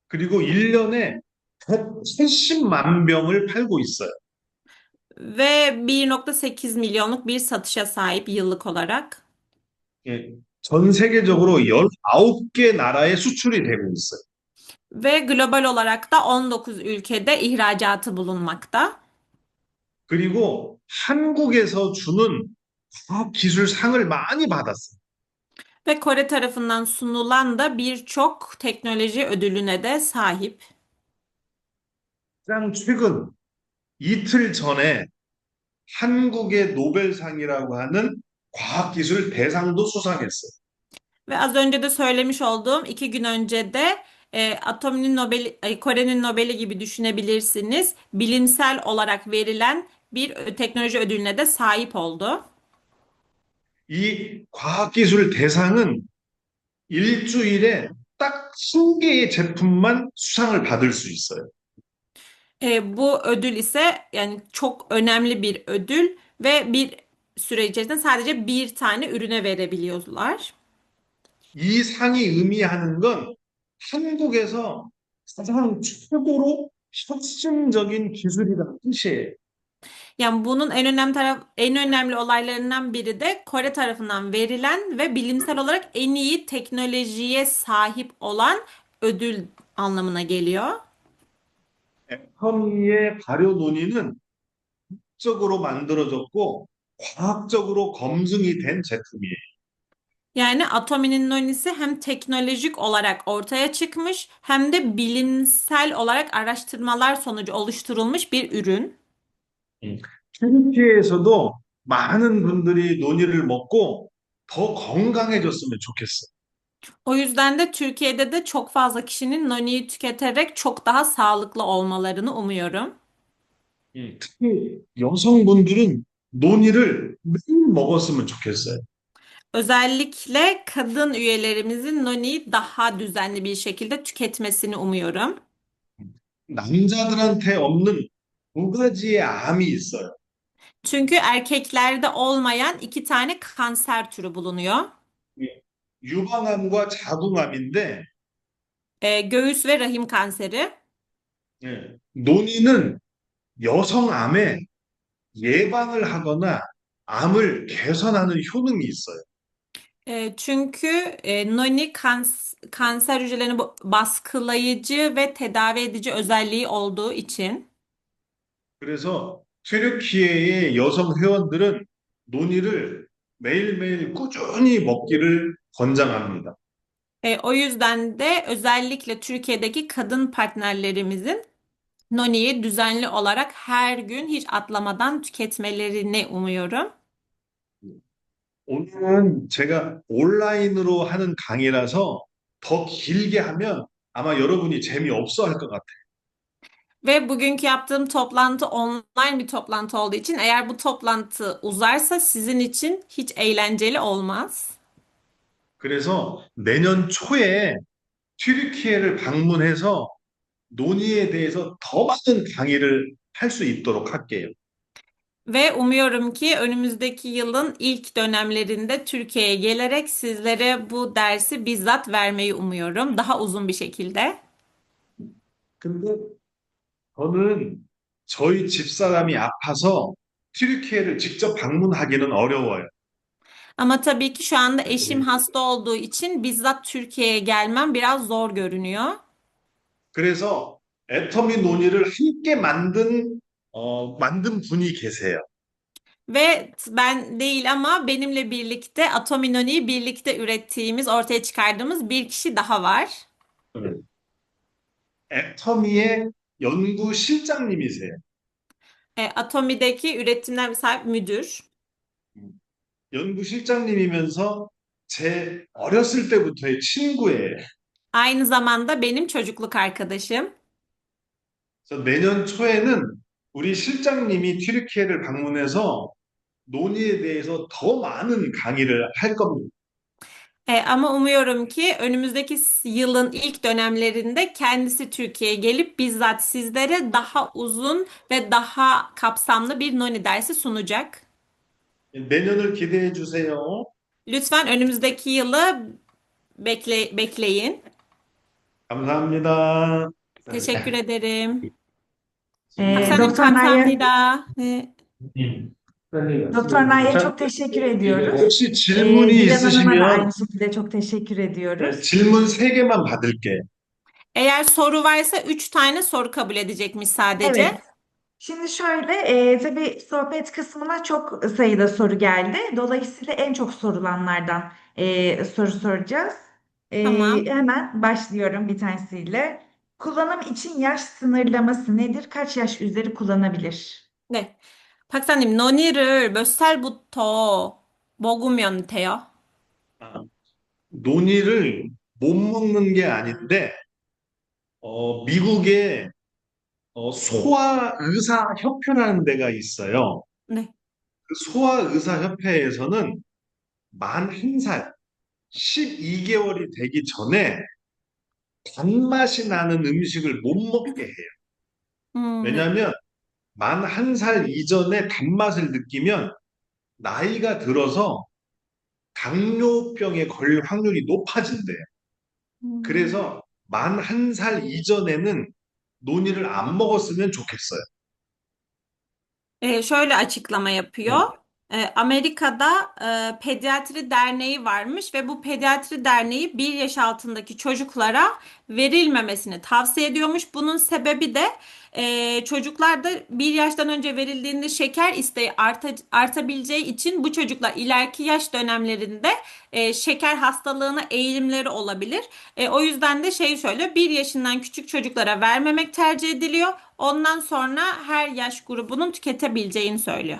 그리고 1년에 180만 병을 팔고 있어요. Ve 1,8 milyonluk bir satışa sahip yıllık olarak. 예, 전 세계적으로 19개 나라에 수출이 되고 있어요. Ve global olarak da 19 ülkede ihracatı bulunmakta. 그리고 한국에서 주는 과학기술상을 많이 받았어요. Ve Kore tarafından sunulan da birçok teknoloji ödülüne de sahip. 가장 최근 이틀 전에 한국의 노벨상이라고 하는 과학기술 대상도 수상했어요. Ve az önce de söylemiş olduğum 2 gün önce de Atomi'nin Nobel'i, Kore'nin Nobel'i gibi düşünebilirsiniz. Bilimsel olarak verilen bir teknoloji ödülüne de sahip oldu. 이 과학기술 대상은 일주일에 딱 1개의 제품만 수상을 받을 수 있어요. Bu ödül ise yani çok önemli bir ödül ve bir süre içerisinde sadece bir tane ürüne verebiliyorlar. 이 상이 의미하는 건 한국에서 가장 최고로 혁신적인 기술이라는 뜻이에요. Yani bunun en önemli olaylarından biri de Kore tarafından verilen ve bilimsel olarak en iyi teknolojiye sahip olan ödül anlamına geliyor. 애터미의 발효 논의는 적으로 만들어졌고 과학적으로 검증이 된 제품이에요. Yani Atomi'nin nonisi hem teknolojik olarak ortaya çıkmış hem de bilimsel olarak araştırmalar sonucu oluşturulmuş bir ürün. 튀르키예에서도 많은 분들이 논의를 먹고 더 건강해졌으면 좋겠어요. O yüzden de Türkiye'de de çok fazla kişinin noniyi tüketerek çok daha sağlıklı olmalarını umuyorum. 특히 여성분들은 논이를 매일 먹었으면 좋겠어요. Özellikle kadın üyelerimizin noniyi daha düzenli bir şekilde tüketmesini umuyorum. 남자들한테 없는 두 가지의 암이 있어요. Çünkü erkeklerde olmayan iki tane kanser türü bulunuyor. 유방암과 자궁암인데, Göğüs ve rahim kanseri. 논의는 여성암에 예방을 하거나 암을 개선하는 효능이 있어요. Çünkü noni kanser hücrelerini baskılayıcı ve tedavi edici özelliği olduğu için. 그래서 튀르키예의 여성 회원들은 논의를 매일매일 꾸준히 먹기를 권장합니다. O yüzden de özellikle Türkiye'deki kadın partnerlerimizin noniyi düzenli olarak her gün hiç atlamadan tüketmelerini umuyorum. 오늘은 제가 온라인으로 하는 강의라서 더 길게 하면 아마 여러분이 재미없어 할 것 같아요. Ve bugünkü yaptığım toplantı online bir toplantı olduğu için eğer bu toplantı uzarsa sizin için hiç eğlenceli olmaz. 그래서 내년 초에 튀르키예를 방문해서 논의에 대해서 더 많은 강의를 할 수 있도록 할게요. Ve umuyorum ki önümüzdeki yılın ilk dönemlerinde Türkiye'ye gelerek sizlere bu dersi bizzat vermeyi umuyorum. Daha uzun bir şekilde. 근데 저는 저희 집사람이 아파서 튀르키예를 직접 방문하기는 어려워요. Ama tabii ki şu anda eşim hasta olduğu için bizzat Türkiye'ye gelmem biraz zor görünüyor. 그래서 애터미 논의를 함께 만든 분이 계세요. Ve ben değil ama benimle birlikte Atominoni'yi birlikte ürettiğimiz, ortaya çıkardığımız bir kişi daha var. 애터미의 연구 실장님이세요. Atomi'deki üretimden sahip müdür. 연구 실장님이면서 제 어렸을 때부터의 친구예요. Aynı zamanda benim çocukluk arkadaşım. 그래서 내년 초에는 우리 실장님이 튀르키예를 방문해서 논의에 대해서 더 많은 강의를 할 겁니다. Ama umuyorum ki önümüzdeki yılın ilk dönemlerinde kendisi Türkiye'ye gelip bizzat sizlere daha uzun ve daha kapsamlı bir Noni dersi sunacak. 내년을 기대해 주세요. Lütfen önümüzdeki yılı bekleyin. 감사합니다. Teşekkür ederim. 박사님 Doktor Naye, 감사합니다. 네. Doktor Naye çok teşekkür ediyoruz. 혹시 질문이 Dilan Hanım'a da 있으시면 aynı şekilde çok teşekkür ediyoruz. 질문 3개만 받을게요. Eğer soru varsa 3 tane soru kabul edecekmiş sadece. Evet. Şimdi şöyle, tabii sohbet kısmına çok sayıda soru geldi. Dolayısıyla en çok sorulanlardan soru soracağız. Tamam. Hemen başlıyorum bir tanesiyle. Kullanım için yaş sınırlaması nedir? Kaç yaş üzeri kullanabilir? 네. 박사님, 너니를 몇 살부터 먹으면 돼요? 아, 논의를 못 먹는 게 아닌데 미국에 소아의사협회라는 데가 있어요. 네. 그 소아의사협회에서는 만 1살, 12개월이 되기 전에 단맛이 나는 음식을 못 먹게 해요. 네. 왜냐하면 만 1살 이전에 단맛을 느끼면 나이가 들어서 당뇨병에 걸릴 확률이 높아진대요. 그래서 만 1살 이전에는 논이를 안 먹었으면 좋겠어요. Şöyle açıklama yapıyor. Amerika'da pediatri derneği varmış ve bu pediatri derneği 1 yaş altındaki çocuklara verilmemesini tavsiye ediyormuş. Bunun sebebi de çocuklarda 1 yaştan önce verildiğinde şeker isteği artabileceği için bu çocuklar ileriki yaş dönemlerinde şeker hastalığına eğilimleri olabilir. O yüzden de şey söylüyor, 1 yaşından küçük çocuklara vermemek tercih ediliyor. Ondan sonra her yaş grubunun tüketebileceğini söylüyor.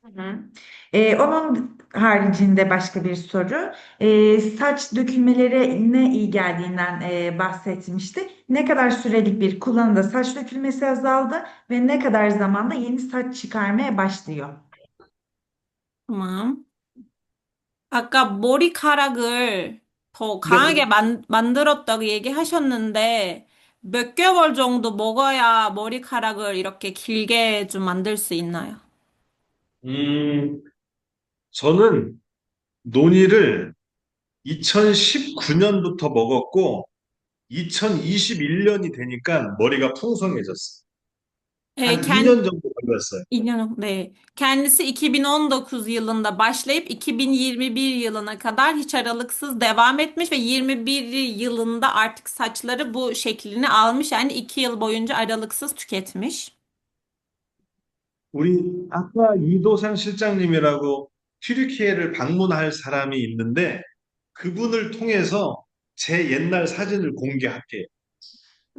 Hı hı. Onun haricinde başka bir soru. Saç dökülmelerine iyi geldiğinden bahsetmişti. Ne kadar sürelik bir kullanımda saç dökülmesi azaldı ve ne kadar zamanda yeni saç çıkarmaya başlıyor? tamam. 아까 머리카락을 더 네. 강하게 만들었다고 얘기하셨는데, 몇 개월 정도 먹어야 머리카락을 이렇게 길게 좀 만들 수 있나요? 음, 저는 논의를 2019년부터 먹었고, 2021년이 되니까 머리가 풍성해졌어요. E, 한 2년 정도 걸렸어요. Ne? Kendisi 2019 yılında başlayıp 2021 yılına kadar hiç aralıksız devam etmiş ve 21 yılında artık saçları bu şeklini almış. Yani 2 yıl boyunca aralıksız tüketmiş. 우리 아까 이도상 실장님이라고 튀르키예를 방문할 사람이 있는데 그분을 통해서 제 옛날 사진을 공개할게요.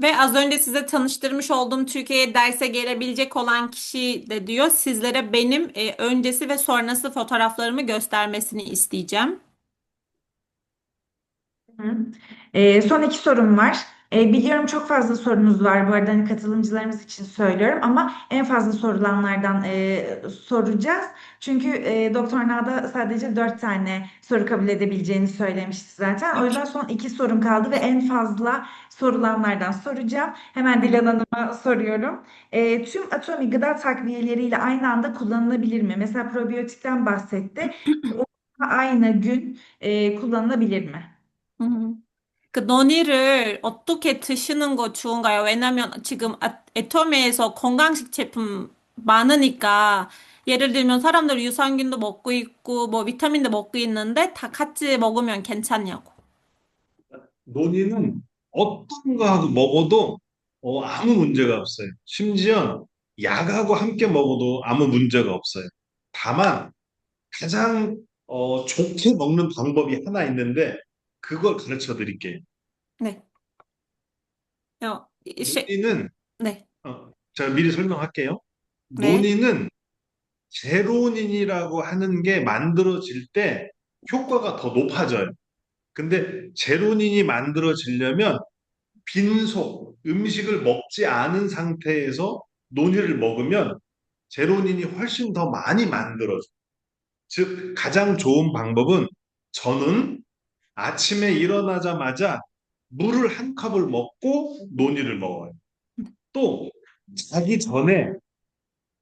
Ve az önce size tanıştırmış olduğum Türkiye'ye derse gelebilecek olan kişi de diyor sizlere benim öncesi ve sonrası fotoğraflarımı göstermesini isteyeceğim. Hı. Son iki sorum var. Biliyorum çok fazla sorunuz var bu arada hani katılımcılarımız için söylüyorum ama en fazla sorulanlardan soracağız. Çünkü Doktor Nağda sadece 4 tane soru kabul edebileceğini söylemişti zaten. O yüzden son iki sorum kaldı ve en fazla sorulanlardan soracağım. Hemen Dilan Hanım'a soruyorum. Tüm atomi gıda takviyeleriyle aynı anda kullanılabilir mi? Mesela probiyotikten bahsetti. Aynı gün kullanılabilir mi? 음. 그 너니를 어떻게 드시는 거 좋은가요? 왜냐면 지금 애터미에서 건강식 제품 많으니까 예를 들면 사람들 유산균도 먹고 있고 뭐 비타민도 먹고 있는데 다 같이 먹으면 괜찮냐고. 논의는 어떤 거하고 먹어도 아무 문제가 없어요. 심지어 약하고 함께 먹어도 아무 문제가 없어요. 다만 가장 좋게 먹는 방법이 하나 있는데 그걸 가르쳐 드릴게요. 네. 쉐, 논의는 네. 제가 미리 설명할게요. 네. 논의는 제로닌이라고 하는 게 만들어질 때 효과가 더 높아져요. 근데 제로닌이 만들어지려면 빈속, 음식을 먹지 않은 상태에서 논이를 먹으면 제로닌이 훨씬 더 많이 만들어져요. 즉, 가장 좋은 방법은 저는 아침에 일어나자마자 물을 한 컵을 먹고 논이를 먹어요. 또 자기 전에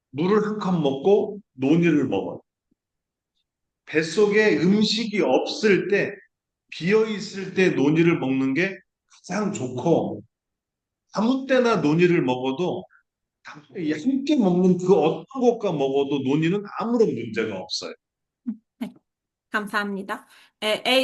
물을 한 컵 먹고 논이를 먹어요. 뱃속에 음식이 없을 때, 비어 있을 때 논이를 먹는 게 가장 좋고, 아무 때나 논이를 먹어도 함께 먹는 그 어떤 것과 먹어도 논이는 아무런 문제가 없어요. 네. 감사합니다.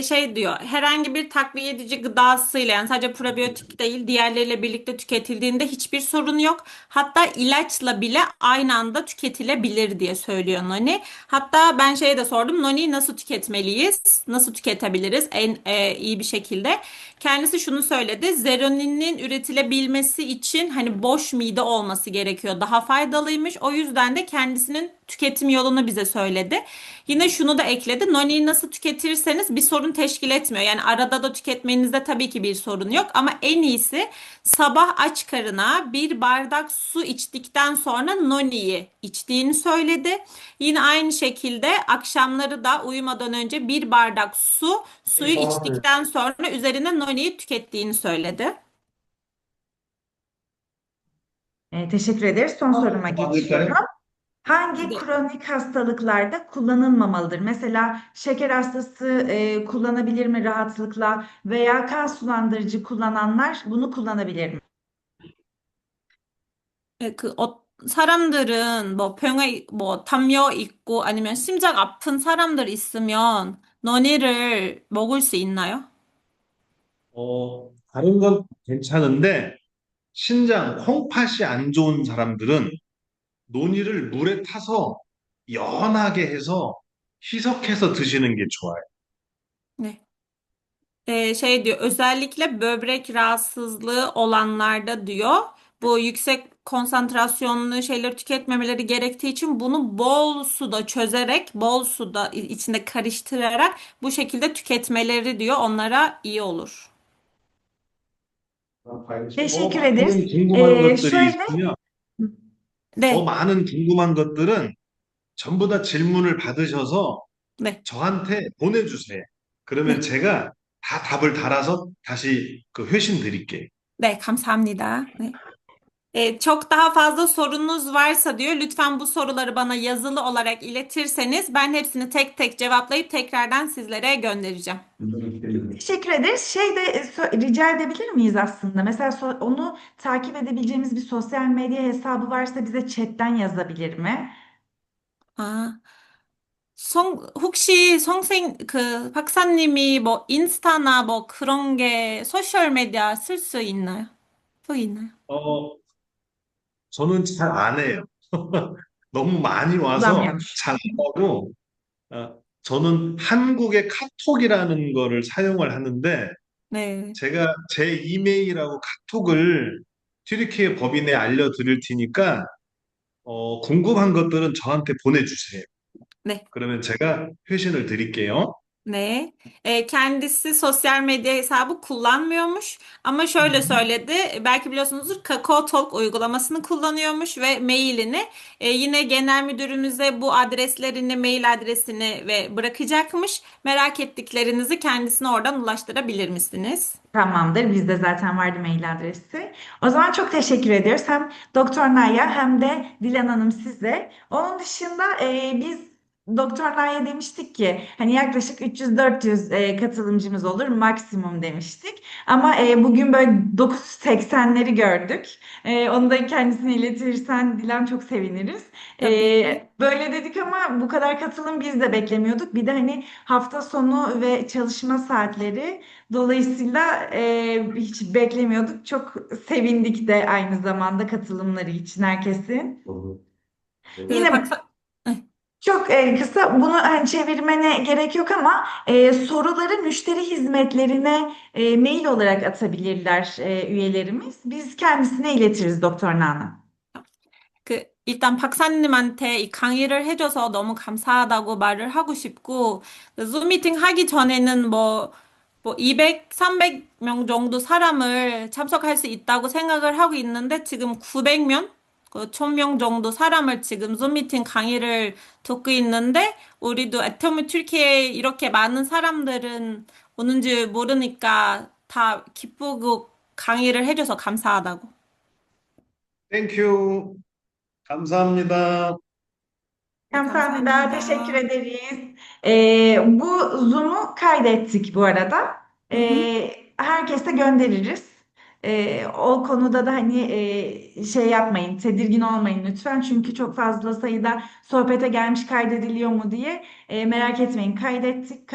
Şey diyor, herhangi bir takviye edici gıdasıyla yani sadece probiyotik değil diğerleriyle birlikte tüketildiğinde hiçbir sorun yok. Hatta ilaçla bile aynı anda tüketilebilir diye söylüyor Noni. Hatta ben şeye de sordum, Noni'yi nasıl tüketmeliyiz? Nasıl tüketebiliriz en iyi bir şekilde? Kendisi şunu söyledi, zeroninin üretilebilmesi için hani boş mide olması gerekiyor. Daha faydalıymış. O yüzden de kendisinin tüketim yolunu bize söyledi. Yine şunu da ekledi. Noni'yi nasıl tüketirseniz bir sorun teşkil etmiyor. Yani arada da tüketmenizde tabii ki bir sorun yok. Ama en iyisi sabah aç karına bir bardak su içtikten sonra Noni'yi içtiğini söyledi. Yine aynı şekilde akşamları da uyumadan önce bir bardak suyu içtikten sonra üzerine Noni'yi tükettiğini söyledi. Teşekkür ederiz. Son soruma geçiyorum. Hangi kronik hastalıklarda kullanılmamalıdır? Mesela şeker hastası kullanabilir mi rahatlıkla veya kan sulandırıcı kullananlar bunu kullanabilir mi? 사람들은 뭐 병에 뭐 담요 있고 아니면 심장 아픈 사람들 있으면 너니를 먹을 수 있나요? 다른 건 괜찮은데 신장, 콩팥이 안 좋은 saram들은 논이를 물에 타서 연하게 해서 희석해서 드시는 게 좋아요. Ne? Şey diyor özellikle böbrek rahatsızlığı olanlarda diyor bu yüksek konsantrasyonlu şeyleri tüketmemeleri gerektiği için bunu bol suda çözerek, bol suda içinde karıştırarak bu şekilde tüketmeleri diyor. Onlara iyi olur. Teşekkür ederiz. 많은 궁금한 것들이 Şöyle, 있으면 더 네, 많은 궁금한 것들은 전부 다 질문을 받으셔서 네, 저한테 보내주세요. 그러면 네, 제가 다 답을 달아서 다시 그 회신 드릴게요. 네, 감사합니다. 네. Çok daha fazla sorunuz varsa diyor, lütfen bu soruları bana yazılı olarak iletirseniz ben hepsini tek tek cevaplayıp tekrardan sizlere göndereceğim. teşekkür ederiz. Rica edebilir miyiz aslında? Mesela onu takip edebileceğimiz bir sosyal medya hesabı varsa bize chatten yazabilir mi? 아, 혹시 박사님이 뭐 인스타나 뭐 그런 게 소셜 미디어 쓸 수 있나요? 또 있나요? 어, 저는 잘 안 해요. 너무 많이 와서 Kullanmıyormuş. 잘 안 하고, 저는 한국의 카톡이라는 거를 사용을 하는데, 네. 제가 제 이메일하고 카톡을 튀르키예 법인에 알려드릴 테니까, 궁금한 것들은 저한테 보내주세요. 네. 그러면 제가 회신을 드릴게요. Ne? Kendisi sosyal medya hesabı kullanmıyormuş ama şöyle söyledi, belki biliyorsunuzdur, Kakao Talk uygulamasını kullanıyormuş ve mailini yine genel müdürümüze bu adreslerini, mail adresini ve bırakacakmış. Merak ettiklerinizi kendisine oradan ulaştırabilir misiniz? Tamamdır. Bizde zaten vardı mail adresi. O zaman çok teşekkür ediyoruz. Hem Doktor Naya hem de Dilan Hanım size. Onun dışında biz Doktor Naya demiştik ki hani yaklaşık 300-400 katılımcımız olur maksimum demiştik. Ama bugün böyle 980'leri gördük. Onu da kendisine iletirsen Dilan çok seviniriz. Tabii ki. Böyle dedik ama bu kadar katılım biz de beklemiyorduk. Bir de hani hafta sonu ve çalışma saatleri. Dolayısıyla hiç beklemiyorduk. Çok sevindik de aynı zamanda katılımları için herkesin. Yine Paksa... Eh, çok kısa bunu hani çevirmene gerek yok ama soruları müşteri hizmetlerine mail olarak atabilirler üyelerimiz. Biz kendisine iletiriz Doktor Nana. 일단 박사님한테 이 강의를 해줘서 너무 감사하다고 말을 하고 싶고, 줌 미팅 하기 전에는 뭐 200, 300명 정도 사람을 참석할 수 있다고 생각을 하고 있는데, 지금 900명? 1000명 정도 사람을 지금 줌 미팅 강의를 듣고 있는데, 우리도 애터미 튀르키예에 이렇게 많은 사람들은 오는지 모르니까 다 기쁘고 강의를 해줘서 감사하다고. 땡큐. 감사합니다. 네, Kamsahamnida teşekkür 감사합니다. ederiz. Bu Zoom'u kaydettik bu arada. Hı hı. Herkese göndeririz. O konuda da hani şey yapmayın, tedirgin olmayın lütfen. Çünkü çok fazla sayıda sohbete gelmiş kaydediliyor mu diye merak etmeyin. Kaydettik.